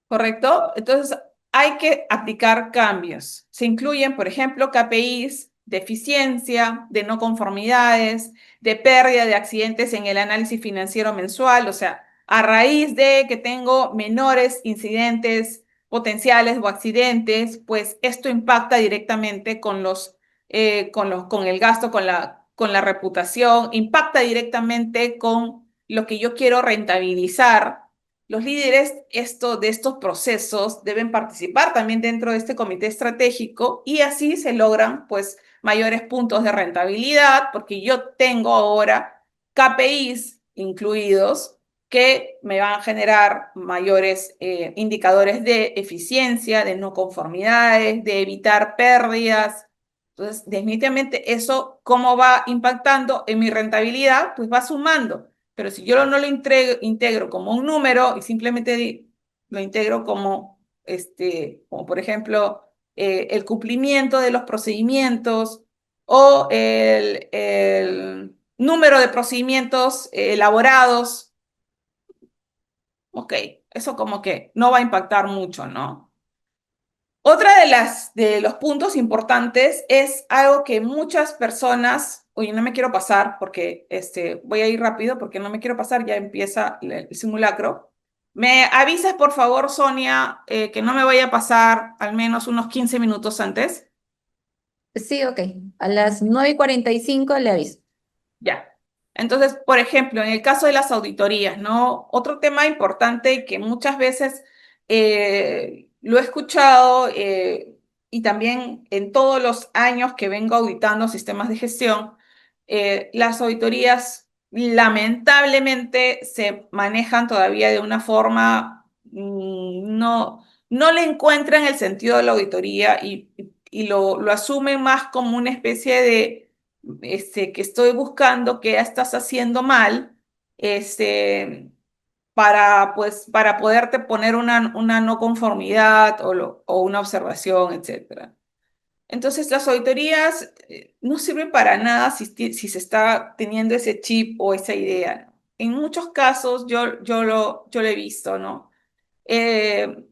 ¿Correcto? Entonces, hay que aplicar cambios. Se incluyen, por ejemplo, KPIs de eficiencia, de no conformidades, de pérdida de accidentes en el análisis financiero mensual. O sea, a raíz de que tengo menores incidentes potenciales o accidentes, pues esto impacta directamente con el gasto, con la reputación, impacta directamente con lo que yo quiero rentabilizar. Los líderes de estos procesos deben participar también dentro de este comité estratégico y así se logran pues mayores puntos de rentabilidad porque yo tengo ahora KPIs incluidos que me van a generar mayores indicadores de eficiencia, de no conformidades, de evitar pérdidas. Entonces, definitivamente eso, ¿cómo va impactando en mi rentabilidad? Pues va sumando. Pero si yo no lo integro como un número y simplemente lo integro como por ejemplo, el cumplimiento de los procedimientos o el número de procedimientos elaborados, ok, eso como que no va a impactar mucho, ¿no? Otra de los puntos importantes es algo que muchas personas, oye, no me quiero pasar porque voy a ir rápido porque no me quiero pasar, ya empieza el simulacro. ¿Me avisas, por favor, Sonia, que no me vaya a pasar al menos unos 15 minutos antes? Sí, ok. A las 9:45 le aviso. Ya. Entonces, por ejemplo, en el caso de las auditorías, ¿no? Otro tema importante que muchas veces lo he escuchado y también en todos los años que vengo auditando sistemas de gestión, las auditorías lamentablemente se manejan todavía de una forma, no le encuentran el sentido de la auditoría y lo asumen más como una especie de que estoy buscando qué estás haciendo mal, este, para poderte poner una no conformidad o una observación, etcétera. Entonces, las auditorías no sirven para nada si se está teniendo ese chip o esa idea. En muchos casos yo lo he visto, ¿no? Eh,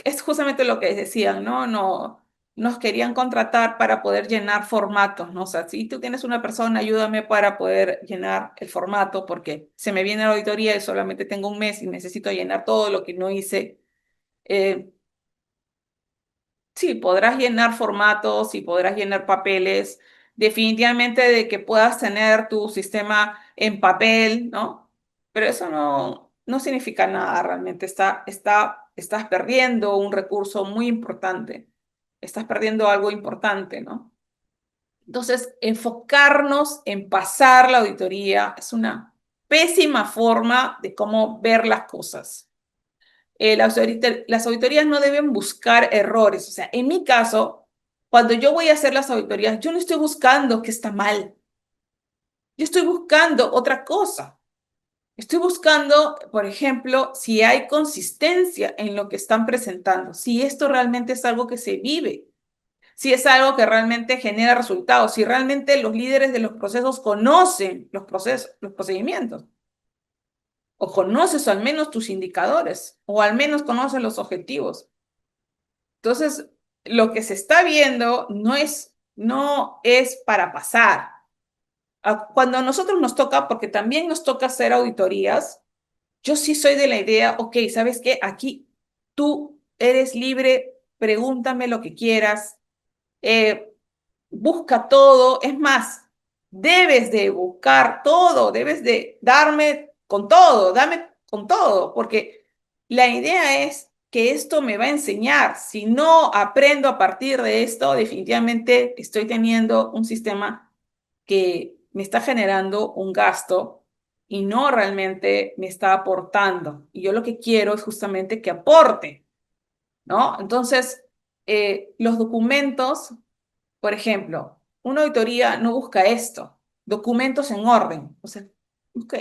es justamente lo que decían, ¿no? No, nos querían contratar para poder llenar formatos, ¿no? O sea, si tú tienes una persona, ayúdame para poder llenar el formato, porque se me viene la auditoría y solamente tengo un mes y necesito llenar todo lo que no hice. Eh, Sí, podrás llenar formatos y podrás llenar papeles. Definitivamente de que puedas tener tu sistema en papel, ¿no? Pero eso no significa nada realmente. Estás perdiendo un recurso muy importante. Estás perdiendo algo importante, ¿no? Entonces, enfocarnos en pasar la auditoría es una pésima forma de cómo ver las cosas. Las auditorías no deben buscar errores. O sea, en mi caso, cuando yo voy a hacer las auditorías, yo no estoy buscando qué está mal. Yo estoy buscando otra cosa. Estoy buscando, por ejemplo, si hay consistencia en lo que están presentando, si esto realmente es algo que se vive, si es algo que realmente genera resultados, si realmente los líderes de los procesos conocen los procesos, los procedimientos, o conoces al menos tus indicadores, o al menos conoces los objetivos. Entonces, lo que se está viendo no es para pasar. Cuando a nosotros nos toca, porque también nos toca hacer auditorías, yo sí soy de la idea, ok, ¿sabes qué? Aquí tú eres libre, pregúntame lo que quieras, eh, busca todo, es más, debes de buscar todo, debes de darme con todo, dame con todo, porque la idea es que esto me va a enseñar. Si no aprendo a partir de esto, definitivamente estoy teniendo un sistema que me está generando un gasto y no realmente me está aportando. Y yo lo que quiero es justamente que aporte, ¿no? Entonces, los documentos, por ejemplo, una auditoría no busca esto, documentos en orden. O sea, Ok.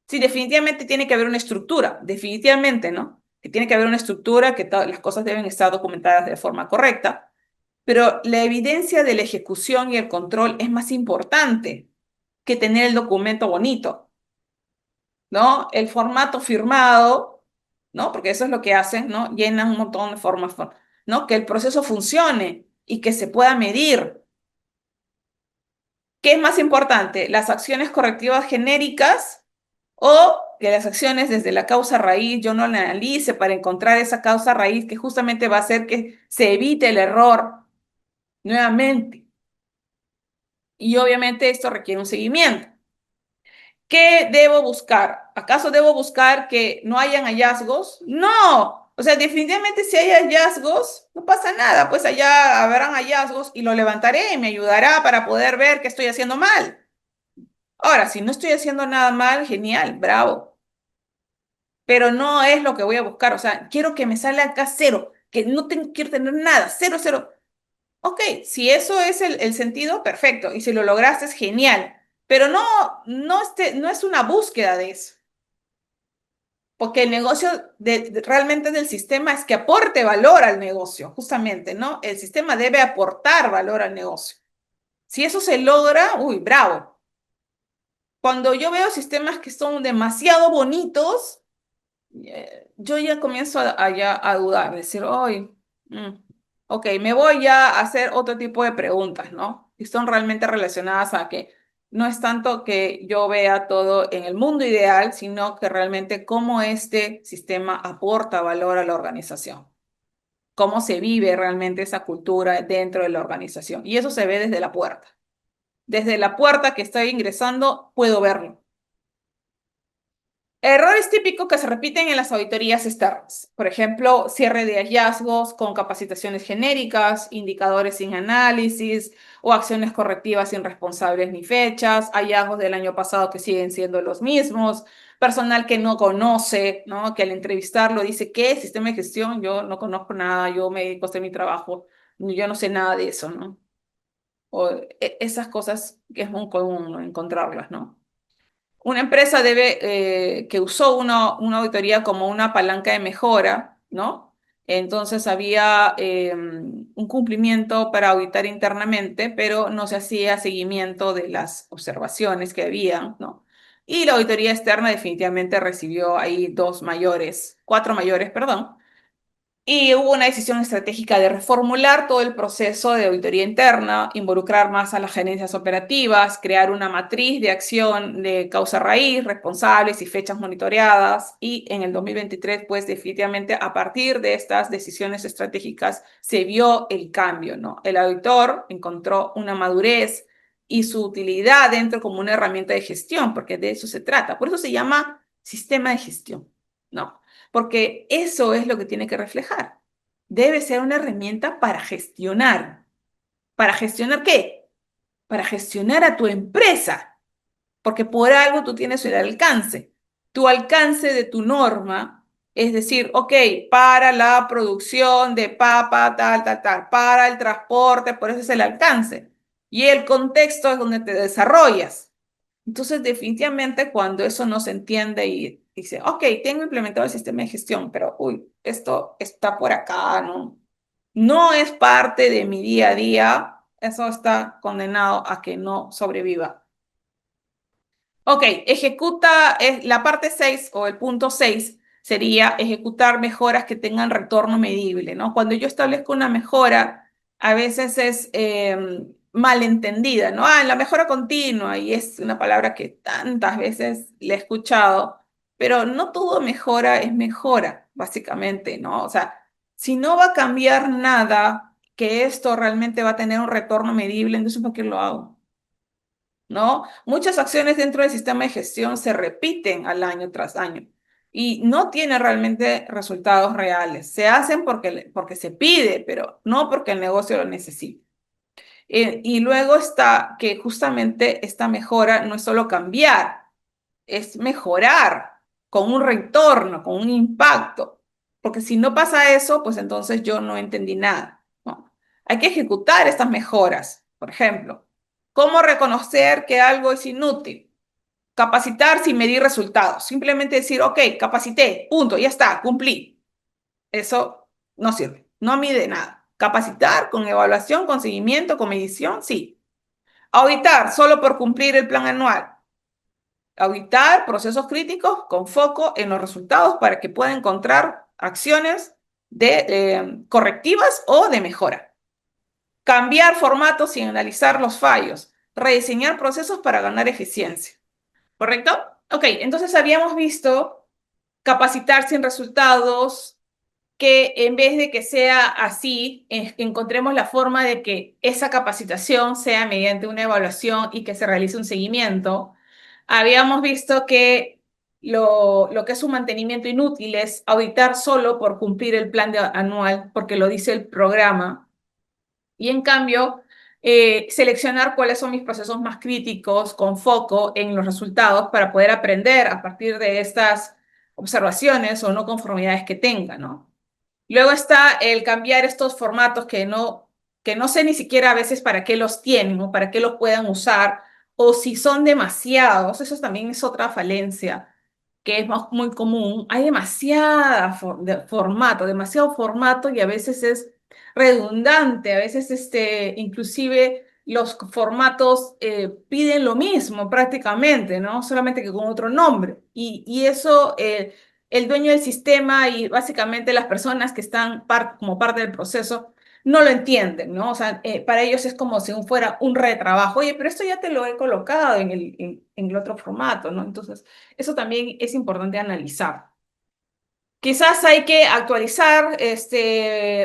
Sí, definitivamente tiene que haber una estructura, definitivamente, ¿no? Que tiene que haber una estructura, que las cosas deben estar documentadas de forma correcta, pero la evidencia de la ejecución y el control es más importante que tener el documento bonito, ¿no? El formato firmado, ¿no? Porque eso es lo que hacen, ¿no? Llenan un montón de formas, ¿no? Que el proceso funcione y que se pueda medir. ¿Qué es más importante? ¿Las acciones correctivas genéricas o que las acciones desde la causa raíz yo no la analice para encontrar esa causa raíz que justamente va a hacer que se evite el error nuevamente? Y obviamente esto requiere un seguimiento. ¿Qué debo buscar? ¿Acaso debo buscar que no hayan hallazgos? No. O sea, definitivamente si hay hallazgos, no pasa nada, pues allá habrán hallazgos y lo levantaré y me ayudará para poder ver qué estoy haciendo mal. Ahora, si no estoy haciendo nada mal, genial, bravo. Pero no es lo que voy a buscar. O sea, quiero que me salga acá cero, que no quiero tener nada, cero, cero. Ok, si eso es el sentido, perfecto. Y si lo lograste, es genial. Pero no es una búsqueda de eso. Porque el negocio realmente del sistema es que aporte valor al negocio, justamente, ¿no? El sistema debe aportar valor al negocio. Si eso se logra, uy, bravo. Cuando yo veo sistemas que son demasiado bonitos, yo ya comienzo a dudar, decir, hoy, ok, me voy ya a hacer otro tipo de preguntas, ¿no? Y son realmente relacionadas a que no es tanto que yo vea todo en el mundo ideal, sino que realmente cómo este sistema aporta valor a la organización, cómo se vive realmente esa cultura dentro de la organización. Y eso se ve desde la puerta. Desde la puerta que estoy ingresando, puedo verlo. Errores típicos que se repiten en las auditorías externas. Por ejemplo, cierre de hallazgos con capacitaciones genéricas, indicadores sin análisis o acciones correctivas sin responsables ni fechas, hallazgos del año pasado que siguen siendo los mismos, personal que no conoce, ¿no? Que al entrevistarlo dice, ¿qué? Sistema de gestión, yo no conozco nada, yo me dedico a hacer mi trabajo, yo no sé nada de eso, ¿no? O esas cosas que es muy común, ¿no? Encontrarlas, ¿no? Una empresa que usó una auditoría como una palanca de mejora, ¿no? Entonces había un cumplimiento para auditar internamente, pero no se hacía seguimiento de las observaciones que habían, ¿no? Y la auditoría externa definitivamente recibió ahí cuatro mayores, perdón, y hubo una decisión estratégica de reformular todo el proceso de auditoría interna, involucrar más a las gerencias operativas, crear una matriz de acción de causa raíz, responsables y fechas monitoreadas. Y en el 2023, pues definitivamente a partir de estas decisiones estratégicas se vio el cambio, ¿no? El auditor encontró una madurez y su utilidad dentro como una herramienta de gestión, porque de eso se trata. Por eso se llama sistema de gestión, ¿no? Porque eso es lo que tiene que reflejar. Debe ser una herramienta para gestionar. ¿Para gestionar qué? Para gestionar a tu empresa, porque por algo tú tienes el alcance. Tu alcance de tu norma es decir, ok, para la producción de papa, tal, tal, tal, para el transporte, por eso es el alcance. Y el contexto es donde te desarrollas. Entonces, definitivamente, cuando eso no se entiende y dice, ok, tengo implementado el sistema de gestión, pero, uy, esto está por acá, ¿no? No es parte de mi día a día, eso está condenado a que no sobreviva. Ok, la parte 6 o el punto 6 sería ejecutar mejoras que tengan retorno medible, ¿no? Cuando yo establezco una mejora, a veces es malentendida, ¿no? Ah, la mejora continua, y es una palabra que tantas veces le he escuchado, pero no todo mejora es mejora, básicamente, ¿no? O sea, si no va a cambiar nada, que esto realmente va a tener un retorno medible, entonces ¿por qué lo hago? ¿No? Muchas acciones dentro del sistema de gestión se repiten al año tras año y no tienen realmente resultados reales. Se hacen porque se pide, pero no porque el negocio lo necesita. Y luego está que justamente esta mejora no es solo cambiar, es mejorar con un retorno, con un impacto. Porque si no pasa eso, pues entonces yo no entendí nada, ¿no? Hay que ejecutar estas mejoras. Por ejemplo, ¿cómo reconocer que algo es inútil? capacitar sin medir resultados. Simplemente decir, ok, capacité, punto, ya está, cumplí. Eso no sirve, no mide nada. Capacitar con evaluación, con seguimiento, con medición, sí. Auditar solo por cumplir el plan anual. Auditar procesos críticos con foco en los resultados para que pueda encontrar acciones correctivas o de mejora. Cambiar formatos sin analizar los fallos. Rediseñar procesos para ganar eficiencia. ¿Correcto? Ok, entonces habíamos visto capacitar sin resultados, que en vez de que sea así, encontremos la forma de que esa capacitación sea mediante una evaluación y que se realice un seguimiento. Habíamos visto que lo que es un mantenimiento inútil es auditar solo por cumplir el plan anual, porque lo dice el programa, y en cambio, seleccionar cuáles son mis procesos más críticos con foco en los resultados para poder aprender a partir de estas observaciones o no conformidades que tenga, ¿no? Luego está el cambiar estos formatos que no sé ni siquiera a veces para qué los tienen o para qué los puedan usar, o si son demasiados. Eso también es otra falencia que es muy común. Hay demasiado formato y a veces es redundante, a veces inclusive los formatos piden lo mismo prácticamente, ¿no? Solamente que con otro nombre. Y eso el dueño del sistema y básicamente las personas que están como parte del proceso no lo entienden, ¿no? O sea, para ellos es como si fuera un retrabajo. Oye, pero esto ya te lo he colocado en el otro formato, ¿no? Entonces, eso también es importante analizar. Quizás hay que actualizar,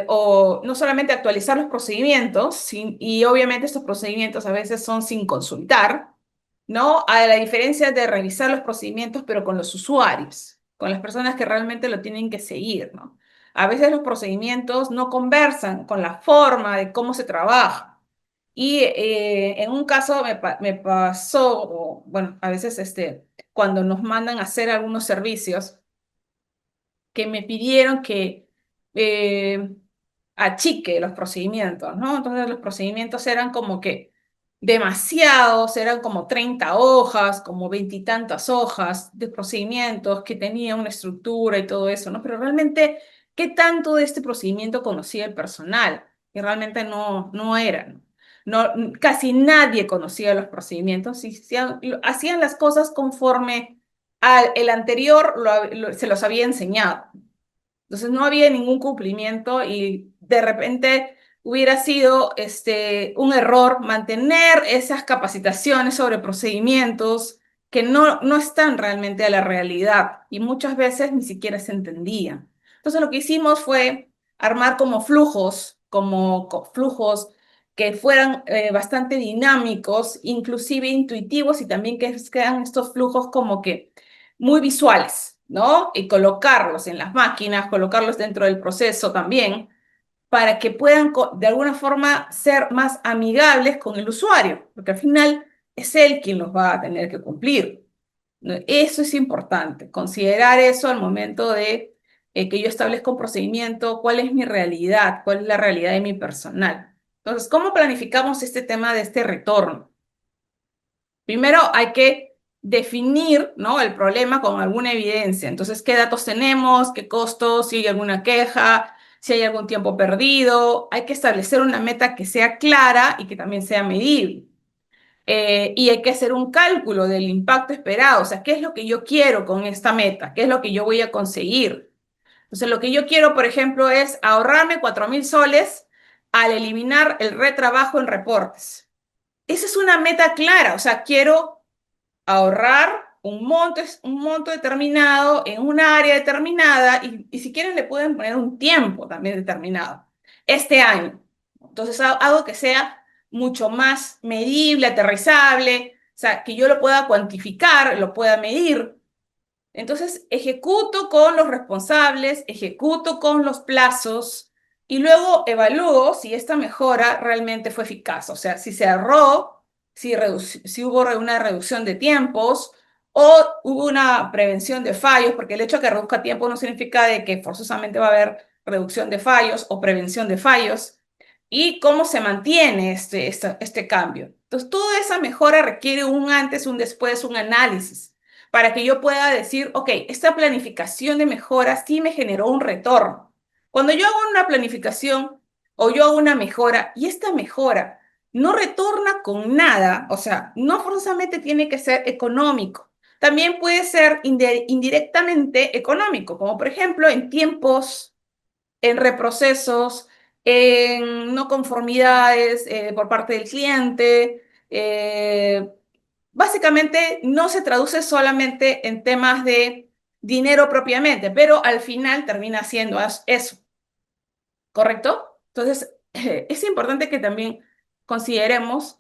o no solamente actualizar los procedimientos, y obviamente estos procedimientos a veces son sin consultar, ¿no? A la diferencia de revisar los procedimientos, pero con los usuarios, con las personas que realmente lo tienen que seguir, ¿no? A veces los procedimientos no conversan con la forma de cómo se trabaja. Y en un caso me pasó, bueno, a veces cuando nos mandan a hacer algunos servicios, que me pidieron que eh, achique los procedimientos, ¿no? Entonces los procedimientos eran como que demasiados, eran como 30 hojas, como veintitantas hojas de procedimientos que tenían una estructura y todo eso, ¿no? Pero realmente, ¿qué tanto de este procedimiento conocía el personal? Que realmente no era, ¿no? No, casi nadie conocía los procedimientos y hacían las cosas conforme el anterior se los había enseñado. Entonces no había ningún cumplimiento y de repente hubiera sido un error mantener esas capacitaciones sobre procedimientos que no están realmente a la realidad y muchas veces ni siquiera se entendían. Entonces lo que hicimos fue armar como flujos, flujos que fueran bastante dinámicos, inclusive intuitivos, y también que sean estos flujos como que muy visuales, ¿no? Y colocarlos en las máquinas, colocarlos dentro del proceso también, para que puedan de alguna forma ser más amigables con el usuario, porque al final es él quien los va a tener que cumplir, ¿no? Eso es importante, considerar eso al momento de que yo establezco un procedimiento, cuál es mi realidad, cuál es la realidad de mi personal. Entonces, ¿cómo planificamos este tema de este retorno? Primero hay que definir, ¿no?, el problema con alguna evidencia. Entonces, ¿qué datos tenemos? ¿Qué costos? Si hay alguna queja, si hay algún tiempo perdido. Hay que establecer una meta que sea clara y que también sea medible. Y hay que hacer un cálculo del impacto esperado. O sea, ¿qué es lo que yo quiero con esta meta? ¿Qué es lo que yo voy a conseguir? Entonces, lo que yo quiero, por ejemplo, es ahorrarme 4.000 soles al eliminar el retrabajo en reportes. Esa es una meta clara. O sea, quiero ahorrar un monto determinado en un área determinada, y si quieren le pueden poner un tiempo también determinado, este año. Entonces hago que sea mucho más medible, aterrizable, o sea, que yo lo pueda cuantificar, lo pueda medir. Entonces ejecuto con los responsables, ejecuto con los plazos y luego evalúo si esta mejora realmente fue eficaz. O sea, si se ahorró, si hubo una reducción de tiempos o hubo una prevención de fallos, porque el hecho de que reduzca tiempo no significa de que forzosamente va a haber reducción de fallos o prevención de fallos. Y cómo se mantiene este cambio. Entonces, toda esa mejora requiere un antes, un después, un análisis, para que yo pueda decir, ok, esta planificación de mejora sí me generó un retorno. Cuando yo hago una planificación o yo hago una mejora y esta mejora no retorna con nada, o sea, no forzosamente tiene que ser económico, también puede ser indirectamente económico, como por ejemplo en tiempos, en reprocesos, en no conformidades por parte del cliente. Básicamente no se traduce solamente en temas de dinero propiamente, pero al final termina siendo eso, ¿correcto? Entonces, es importante que también consideremos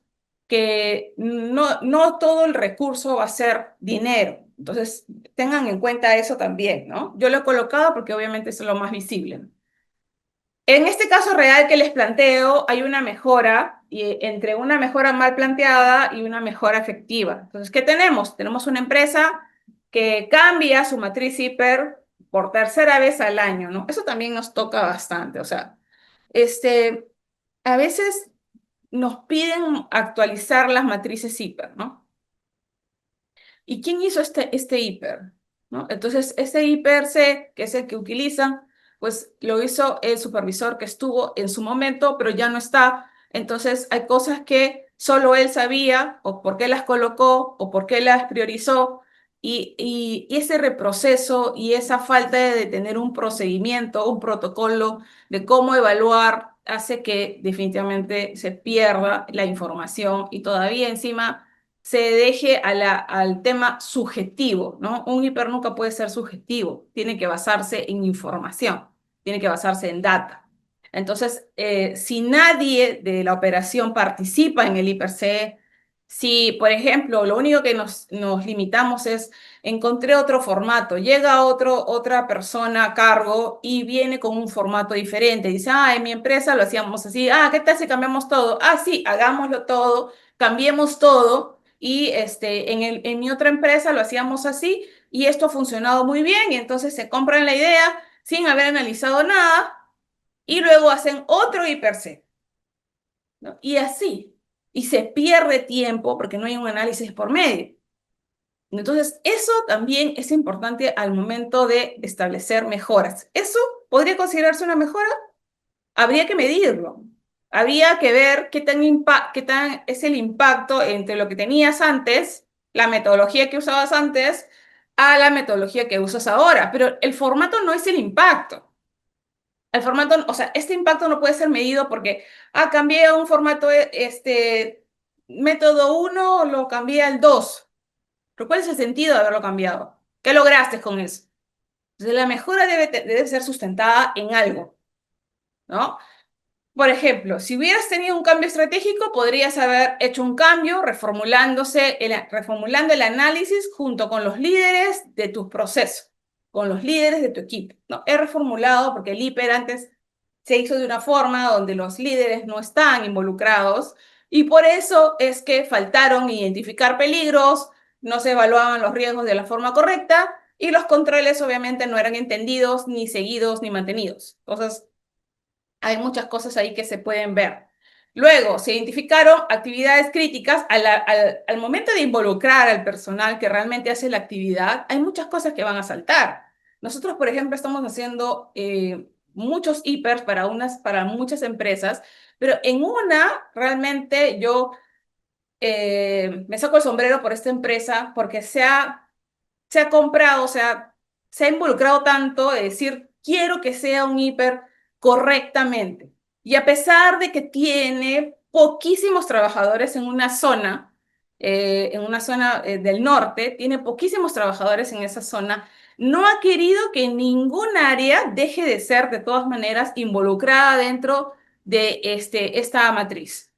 que no todo el recurso va a ser dinero. Entonces, tengan en cuenta eso también, ¿no? Yo lo he colocado porque obviamente es lo más visible, ¿no? En este caso real que les planteo, hay una mejora entre una mejora mal planteada y una mejora efectiva. Entonces, ¿qué tenemos? Tenemos una empresa que cambia su matriz hiper por tercera vez al año, ¿no? Eso también nos toca bastante. O sea, este, a veces nos piden actualizar las matrices hiper, ¿no? ¿Y quién hizo este hiper? ¿No? Entonces, este hiper C, que es el que utilizan, pues lo hizo el supervisor que estuvo en su momento, pero ya no está. Entonces, hay cosas que solo él sabía, o por qué las colocó, o por qué las priorizó, y ese reproceso y esa falta de tener un procedimiento, un protocolo de cómo evaluar, hace que definitivamente se pierda la información y todavía encima se deje al tema subjetivo, ¿no? Un hiper nunca puede ser subjetivo, tiene que basarse en información, tiene que basarse en data. Entonces, si nadie de la operación participa en el hiper C, si, por ejemplo, lo único que nos limitamos es encontré otro formato, llega otra persona a cargo y viene con un formato diferente, dice, ah, en mi empresa lo hacíamos así, ah, ¿qué tal si cambiamos todo? Ah, sí, hagámoslo todo, cambiemos todo y en mi otra empresa lo hacíamos así y esto ha funcionado muy bien y entonces se compran la idea sin haber analizado nada y luego hacen otro hiper C, ¿no? Y así, y se pierde tiempo porque no hay un análisis por medio. Entonces, eso también es importante al momento de establecer mejoras. ¿Eso podría considerarse una mejora? Habría que medirlo. Habría que ver qué tan es el impacto entre lo que tenías antes, la metodología que usabas antes, a la metodología que usas ahora. Pero el formato no es el impacto. El formato, o sea, este impacto no puede ser medido porque, cambié a un formato, método uno lo cambié al 2. ¿Pero cuál es el sentido de haberlo cambiado? ¿Qué lograste con eso? Entonces, la mejora debe ser sustentada en algo, ¿no? Por ejemplo, si hubieras tenido un cambio estratégico, podrías haber hecho un cambio reformulando el análisis junto con los líderes de tus procesos, con los líderes de tu equipo, ¿no? He reformulado porque el hiper antes se hizo de una forma donde los líderes no están involucrados y por eso es que faltaron identificar peligros, no se evaluaban los riesgos de la forma correcta y los controles obviamente no eran entendidos, ni seguidos, ni mantenidos. Entonces, hay muchas cosas ahí que se pueden ver. Luego, se identificaron actividades críticas. Al momento de involucrar al personal que realmente hace la actividad, hay muchas cosas que van a saltar. Nosotros, por ejemplo, estamos haciendo muchos hipers para muchas empresas, pero en una realmente yo me saco el sombrero por esta empresa porque se ha comprado, o sea, se ha involucrado tanto de decir, quiero que sea un hiper correctamente. Y a pesar de que tiene poquísimos trabajadores en una zona del norte, tiene poquísimos trabajadores en esa zona, no ha querido que ningún área deje de ser de todas maneras involucrada dentro de esta matriz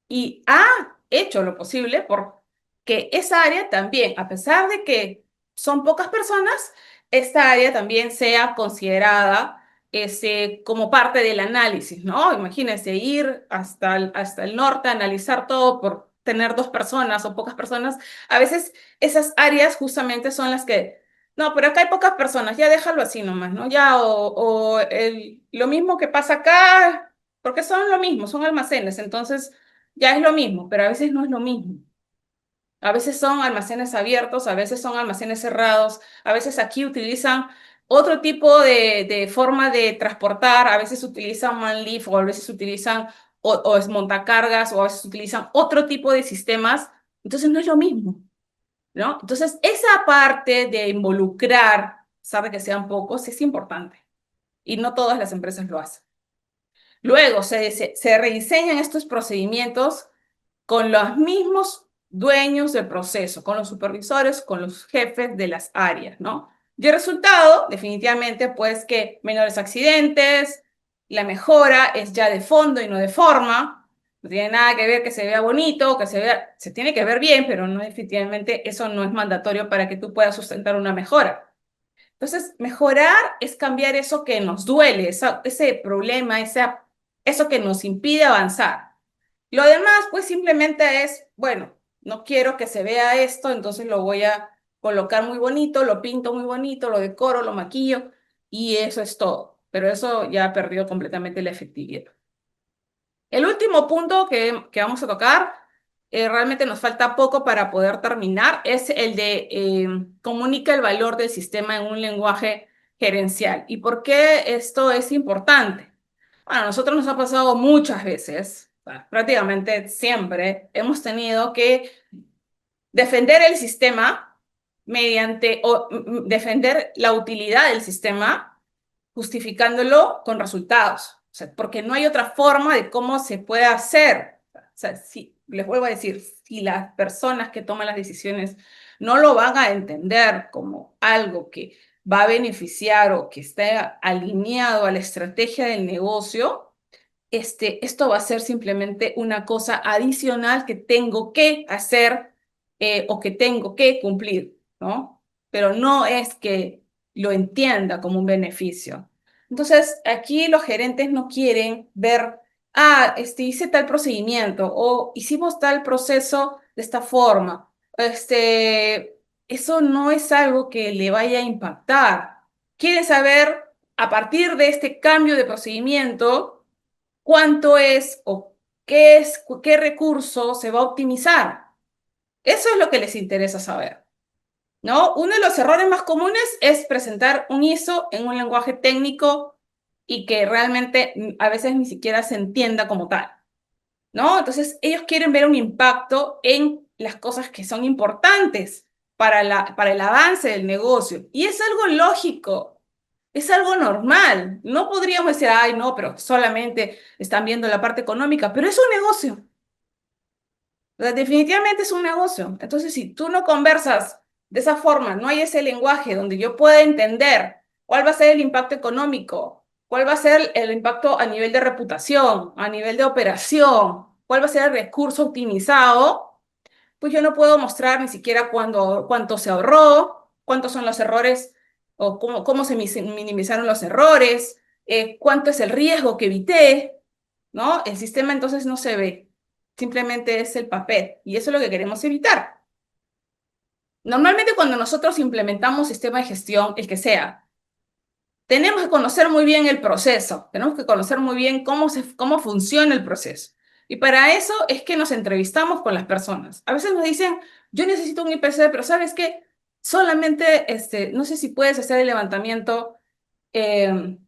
y ha hecho lo posible por que esa área también, a pesar de que son pocas personas, esta área también sea considerada como parte del análisis, ¿no? Imagínense ir hasta el norte, analizar todo por tener dos personas o pocas personas. A veces esas áreas justamente son las que, no, pero acá hay pocas personas, ya déjalo así nomás, ¿no? Ya, lo mismo que pasa acá, porque son lo mismo, son almacenes, entonces ya es lo mismo, pero a veces no es lo mismo. A veces son almacenes abiertos, a veces son almacenes cerrados, a veces aquí utilizan otro tipo de forma de transportar, a veces utilizan manlift o a veces utilizan o es montacargas o a veces utilizan otro tipo de sistemas, entonces no es lo mismo, ¿no? Entonces esa parte de involucrar, sabe que sean pocos, es importante y no todas las empresas lo hacen. Luego se rediseñan estos procedimientos con los mismos dueños del proceso, con los supervisores, con los jefes de las áreas, ¿no? Y el resultado, definitivamente, pues que menores accidentes, la mejora es ya de fondo y no de forma, no tiene nada que ver que se vea bonito, que se vea, se tiene que ver bien, pero no definitivamente eso no es mandatorio para que tú puedas sustentar una mejora. Entonces, mejorar es cambiar eso que nos duele, ese problema, eso que nos impide avanzar. Lo demás, pues simplemente es, bueno, no quiero que se vea esto, entonces lo voy a colocar muy bonito, lo pinto muy bonito, lo decoro, lo maquillo y eso es todo. Pero eso ya perdió completamente la efectividad. El último punto que vamos a tocar, realmente nos falta poco para poder terminar, es el de comunica el valor del sistema en un lenguaje gerencial. ¿Y por qué esto es importante? Bueno, a nosotros nos ha pasado muchas veces, prácticamente siempre, hemos tenido que defender el sistema mediante, o defender la utilidad del sistema justificándolo con resultados. O sea, porque no hay otra forma de cómo se puede hacer. O sea, si, les vuelvo a decir, si las personas que toman las decisiones no lo van a entender como algo que va a beneficiar o que esté alineado a la estrategia del negocio, esto va a ser simplemente una cosa adicional que tengo que hacer o que tengo que cumplir, ¿no? Pero no es que lo entienda como un beneficio. Entonces, aquí los gerentes no quieren ver, hice tal procedimiento o hicimos tal proceso de esta forma. Eso no es algo que le vaya a impactar. Quieren saber, a partir de este cambio de procedimiento, cuánto es o qué recurso se va a optimizar. Eso es lo que les interesa saber, ¿no? Uno de los errores más comunes es presentar un ISO en un lenguaje técnico y que realmente a veces ni siquiera se entienda como tal, ¿no? Entonces, ellos quieren ver un impacto en las cosas que son importantes para el avance del negocio. Y es algo lógico, es algo normal. No podríamos decir, ay, no, pero solamente están viendo la parte económica, pero es un negocio. O sea, definitivamente es un negocio. Entonces, si tú no conversas de esa forma, no hay ese lenguaje donde yo pueda entender cuál va a ser el impacto económico, cuál va a ser el impacto a nivel de reputación, a nivel de operación, cuál va a ser el recurso optimizado, pues yo no puedo mostrar ni siquiera cuánto se ahorró, cuántos son los errores o cómo se minimizaron los errores, cuánto es el riesgo que evité, ¿no? El sistema entonces no se ve, simplemente es el papel y eso es lo que queremos evitar. Normalmente cuando nosotros implementamos sistema de gestión, el que sea, tenemos que conocer muy bien el proceso, tenemos que conocer muy bien cómo funciona el proceso. Y para eso es que nos entrevistamos con las personas. A veces nos dicen, yo necesito un IPC, pero ¿sabes qué? Solamente, no sé si puedes hacer el levantamiento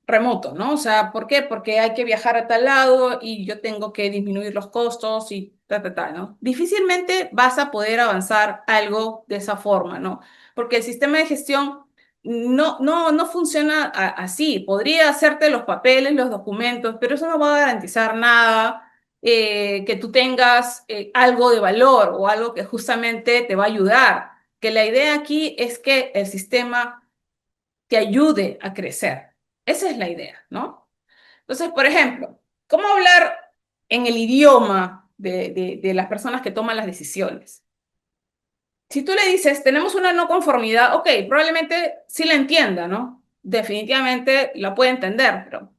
remoto, ¿no? O sea, ¿por qué? Porque hay que viajar a tal lado y yo tengo que disminuir los costos y ¿no? Difícilmente vas a poder avanzar algo de esa forma, ¿no? Porque el sistema de gestión no funciona así. Podría hacerte los papeles, los documentos, pero eso no va a garantizar nada que tú tengas algo de valor o algo que justamente te va a ayudar. Que la idea aquí es que el sistema te ayude a crecer. Esa es la idea, ¿no? Entonces, por ejemplo, ¿cómo hablar en el idioma de las personas que toman las decisiones? Si tú le dices, tenemos una no conformidad, ok, probablemente sí la entienda, ¿no? Definitivamente la puede entender, pero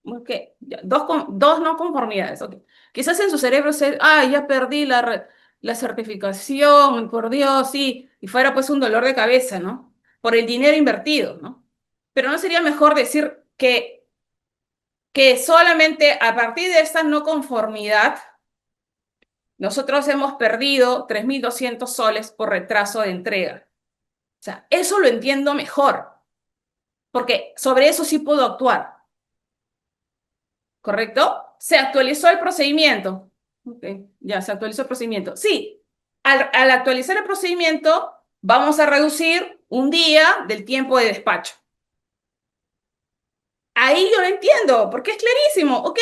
ok, ya, dos no conformidades, ok. Quizás en su cerebro se, ya perdí la certificación, por Dios, sí, y fuera pues un dolor de cabeza, ¿no? Por el dinero invertido, ¿no? Pero ¿no sería mejor decir que solamente a partir de esta no conformidad nosotros hemos perdido 3.200 soles por retraso de entrega. O sea, eso lo entiendo mejor, porque sobre eso sí puedo actuar, ¿correcto? Se actualizó el procedimiento. Ok, ya se actualizó el procedimiento. Sí, al actualizar el procedimiento, vamos a reducir un día del tiempo de despacho. Ahí yo lo entiendo, porque es clarísimo. Ok,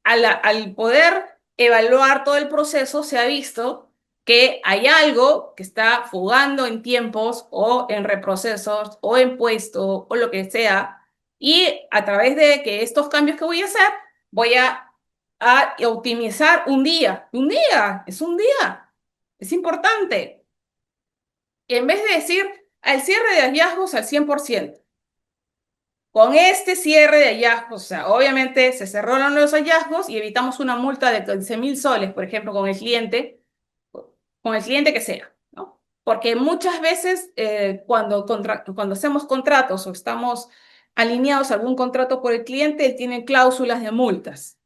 al poder evaluar todo el proceso, se ha visto que hay algo que está fugando en tiempos o en reprocesos o en puesto o lo que sea. Y a través de que estos cambios que voy a hacer, voy a optimizar un día. Un día, es un día. Es importante. En vez de decir al cierre de hallazgos al 100%. Con este cierre de hallazgos, o sea, obviamente se cerraron los hallazgos y evitamos una multa de 15.000 soles, por ejemplo, con el cliente que sea, ¿no? Porque muchas veces cuando hacemos contratos o estamos alineados a algún contrato por el cliente, él tiene cláusulas de multas,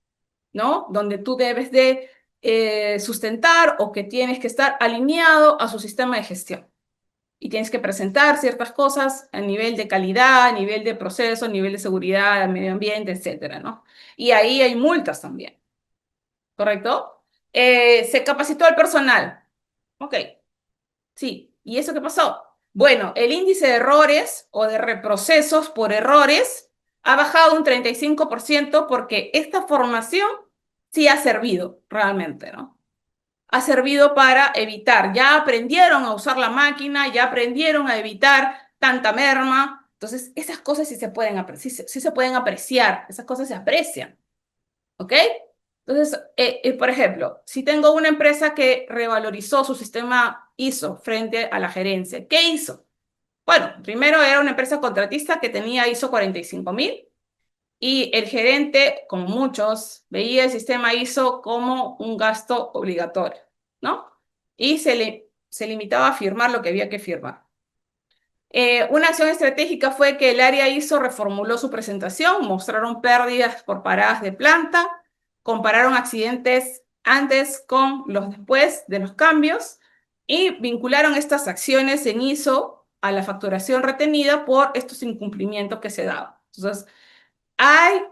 ¿no? Donde tú debes de sustentar o que tienes que estar alineado a su sistema de gestión y tienes que presentar ciertas cosas a nivel de calidad, a nivel de proceso, a nivel de seguridad, al medio ambiente, etcétera, ¿no? Y ahí hay multas también, ¿correcto? Se capacitó al personal. Ok, sí. ¿Y eso qué pasó? Bueno, el índice de errores o de reprocesos por errores ha bajado un 35% porque esta formación sí ha servido realmente, ¿no? Ha servido para evitar, ya aprendieron a usar la máquina, ya aprendieron a evitar tanta merma. Entonces, esas cosas sí se pueden apreciar, esas cosas se aprecian, ¿ok? Entonces, por ejemplo, si tengo una empresa que revalorizó su sistema ISO frente a la gerencia, ¿qué hizo? Bueno, primero era una empresa contratista que tenía ISO 45000 y el gerente, como muchos, veía el sistema ISO como un gasto obligatorio, ¿no? Y se limitaba a firmar lo que había que firmar. Una acción estratégica fue que el área ISO reformuló su presentación, mostraron pérdidas por paradas de planta, compararon accidentes antes con los después de los cambios y vincularon estas acciones en ISO a la facturación retenida por estos incumplimientos que se daban. Entonces, hay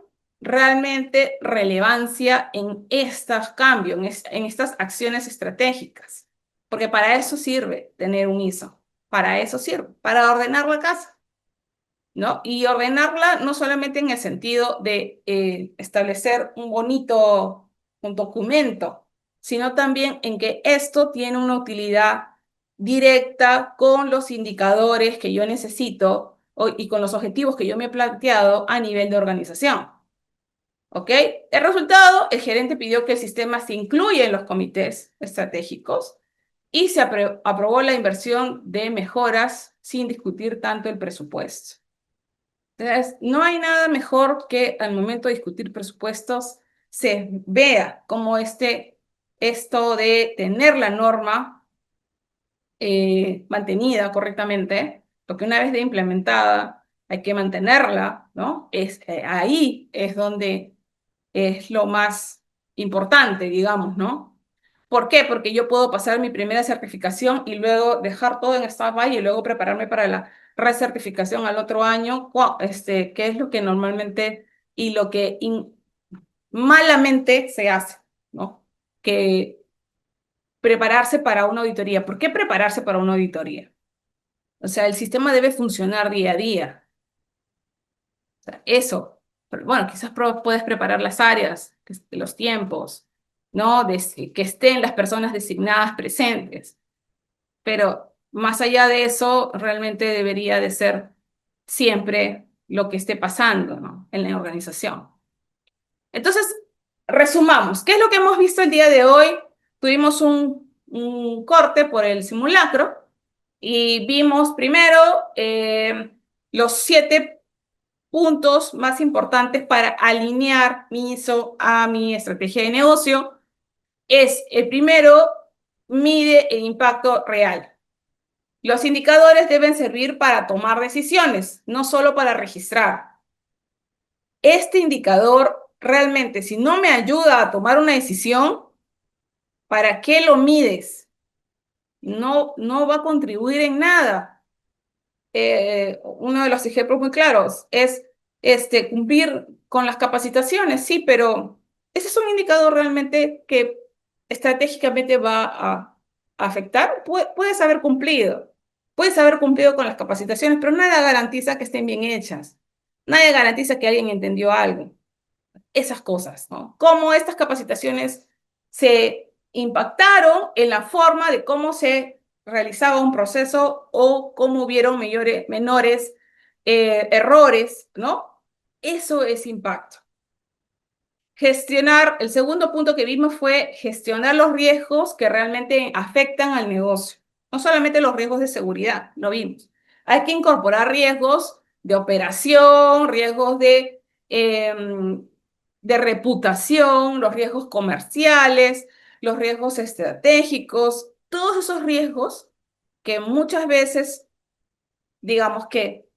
realmente relevancia en estos cambios, en estas acciones estratégicas, porque para eso sirve tener un ISO, para eso sirve, para ordenar la casa, ¿no? Y ordenarla no solamente en el sentido de establecer un documento, sino también en que esto tiene una utilidad directa con los indicadores que yo necesito y con los objetivos que yo me he planteado a nivel de organización. ¿Ok? El resultado, el gerente pidió que el sistema se incluya en los comités estratégicos y se aprobó la inversión de mejoras sin discutir tanto el presupuesto. Entonces, no hay nada mejor que al momento de discutir presupuestos se vea cómo esto de tener la norma mantenida correctamente, porque una vez de implementada hay que mantenerla, ¿no? Ahí es donde es lo más importante, digamos, ¿no? ¿Por qué? Porque yo puedo pasar mi primera certificación y luego dejar todo en stand-by y luego prepararme para la recertificación al otro año, que es lo que normalmente y lo que malamente se hace, ¿no? Que prepararse para una auditoría. ¿Por qué prepararse para una auditoría? O sea, el sistema debe funcionar día a día. O sea, eso. Pero bueno, quizás puedes preparar las áreas, los tiempos, ¿no? Que estén las personas designadas presentes. Pero más allá de eso, realmente debería de ser siempre lo que esté pasando, ¿no? En la organización. Entonces, resumamos. ¿Qué es lo que hemos visto el día de hoy? Tuvimos un corte por el simulacro y vimos primero los 7 puntos más importantes para alinear mi ISO a mi estrategia de negocio. El primero, mide el impacto real. Los indicadores deben servir para tomar decisiones, no solo para registrar. Este indicador realmente, si no me ayuda a tomar una decisión, ¿Para qué lo mides? No va a contribuir en nada. Uno de los ejemplos muy claros es cumplir con las capacitaciones, sí, pero ese es un indicador realmente que estratégicamente va a afectar. Puedes haber cumplido con las capacitaciones, pero nada garantiza que estén bien hechas. Nadie garantiza que alguien entendió algo. Esas cosas, ¿no? Cómo estas capacitaciones se impactaron en la forma de cómo se realizaba un proceso o cómo hubieron menores errores, ¿no? Eso es impacto. Gestionar, el segundo punto que vimos fue gestionar los riesgos que realmente afectan al negocio. No solamente los riesgos de seguridad, lo vimos. Hay que incorporar riesgos de operación, riesgos de reputación, los riesgos comerciales, los riesgos estratégicos, todos esos riesgos que muchas veces, digamos que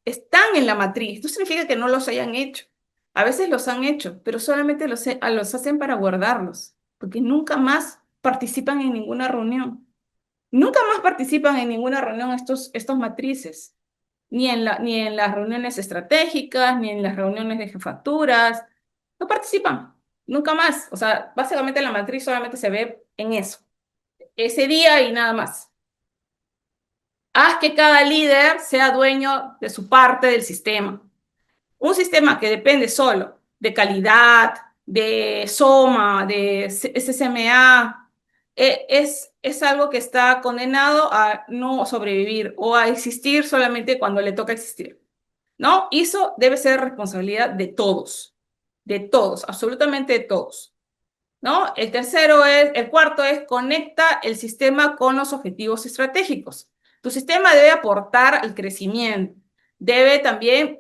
están en la matriz. No significa que no los hayan hecho. A veces los han hecho, pero solamente los hacen para guardarlos, porque nunca más participan en ninguna reunión. Nunca más participan en ninguna reunión estos matrices, ni en las reuniones estratégicas, ni en las reuniones de jefaturas. No participan, nunca más. O sea, básicamente la matriz solamente se ve en eso, ese día y nada más. Haz que cada líder sea dueño de su parte del sistema. Un sistema que depende solo de calidad, de SOMA, de SSMA, es algo que está condenado a no sobrevivir o a existir solamente cuando le toca existir, ¿no? Y eso debe ser responsabilidad de todos, absolutamente de todos, ¿no? El cuarto es conecta el sistema con los objetivos estratégicos. Tu sistema debe aportar al crecimiento, debe también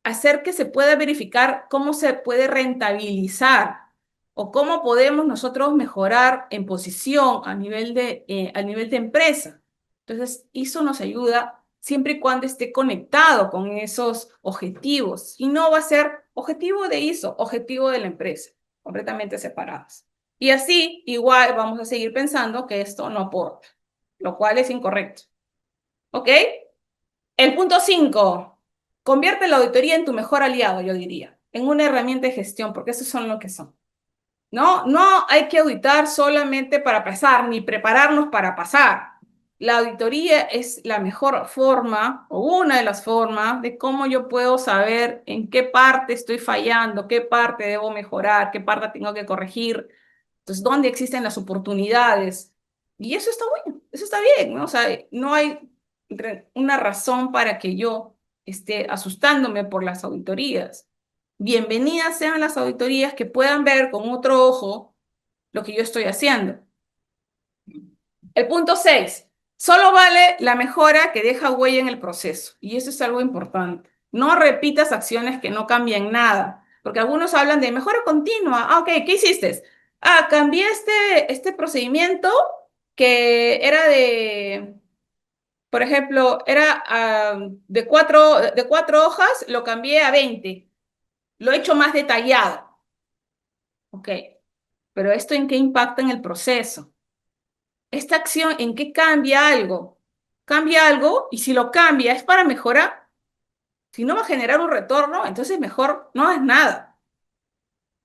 hacer que se pueda verificar cómo se puede rentabilizar o cómo podemos nosotros mejorar en posición a nivel de empresa. Entonces, eso nos ayuda siempre y cuando esté conectado con esos objetivos. Y no va a ser objetivo de ISO, objetivo de la empresa, completamente separados. Y así, igual vamos a seguir pensando que esto no aporta, lo cual es incorrecto. ¿Ok? El punto 5, convierte la auditoría en tu mejor aliado, yo diría, en una herramienta de gestión, porque esos son lo que son. No hay que auditar solamente para pasar, ni prepararnos para pasar. La auditoría es la mejor forma, o una de las formas, de cómo yo puedo saber en qué parte estoy fallando, qué parte debo mejorar, qué parte tengo que corregir. Entonces, ¿dónde existen las oportunidades? Y eso está bueno, eso está bien, ¿no? O sea, no hay una razón para que yo esté asustándome por las auditorías. Bienvenidas sean las auditorías que puedan ver con otro ojo lo que yo estoy haciendo. El punto 6, solo vale la mejora que deja huella en el proceso. Y eso es algo importante. No repitas acciones que no cambian nada, porque algunos hablan de mejora continua. Ah, ok, ¿qué hiciste? Ah, cambié este procedimiento que era por ejemplo, era de cuatro hojas, lo cambié a 20. Lo he hecho más detallado. Ok, pero ¿esto en qué impacta en el proceso? ¿Esta acción en qué cambia algo? Cambia algo y si lo cambia es para mejorar. Si no va a generar un retorno, entonces mejor no hagas nada.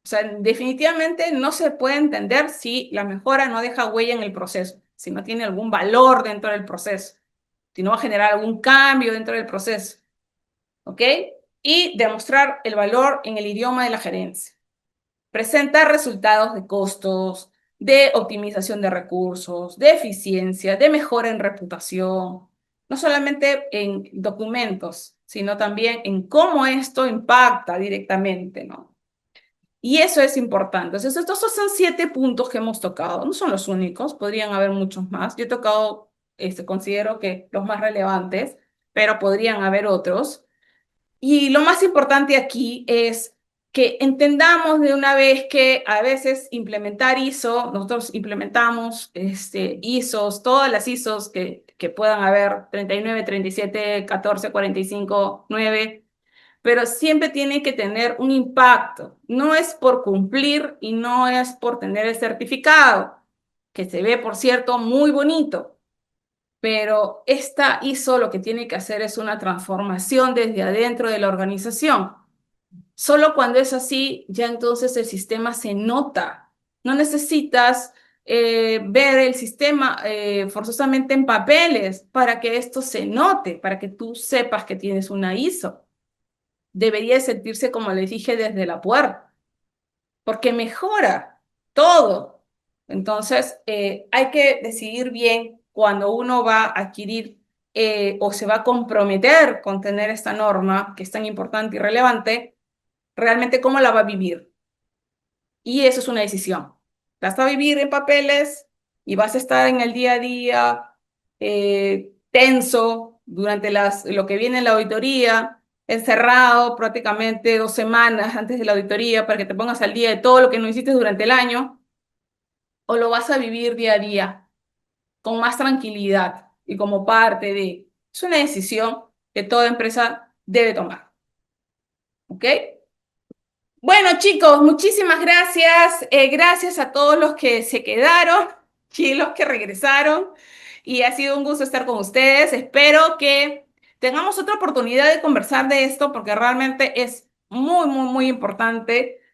O sea, definitivamente no se puede entender si la mejora no deja huella en el proceso, si no tiene algún valor dentro del proceso, si no va a generar algún cambio dentro del proceso. ¿Ok? Y demostrar el valor en el idioma de la gerencia. Presentar resultados de costos, de optimización de recursos, de eficiencia, de mejora en reputación, no solamente en documentos, sino también en cómo esto impacta directamente, ¿no? Y eso es importante. Entonces, estos son 7 puntos que hemos tocado. No son los únicos, podrían haber muchos más. Yo he tocado, considero que los más relevantes, pero podrían haber otros. Y lo más importante aquí es que entendamos de una vez que a veces implementar ISO, nosotros implementamos ISOs, todas las ISOs que puedan haber, 39, 37, 14, 45, 9, pero siempre tiene que tener un impacto. No es por cumplir y no es por tener el certificado. que se ve, por cierto, muy bonito, pero esta ISO lo que tiene que hacer es una transformación desde adentro de la organización. Solo cuando es así, ya entonces el sistema se nota. No necesitas ver el sistema forzosamente en papeles para que esto se note, para que tú sepas que tienes una ISO. Debería sentirse, como les dije, desde la puerta, porque mejora todo. Entonces, hay que decidir bien cuando uno va a adquirir o se va a comprometer con tener esta norma que es tan importante y relevante, realmente cómo la va a vivir. Y eso es una decisión. Vas a vivir en papeles y vas a estar en el día a día tenso durante lo que viene en la auditoría, encerrado prácticamente 2 semanas antes de la auditoría para que te pongas al día de todo lo que no hiciste durante el año, o lo vas a vivir día a día con más tranquilidad y como parte de... Es una decisión que toda empresa debe tomar. ¿Ok? Bueno, chicos, muchísimas gracias. Gracias a todos los que se quedaron y los que regresaron. Y ha sido un gusto estar con ustedes. Espero que tengamos otra oportunidad de conversar de esto porque realmente es muy, muy, muy importante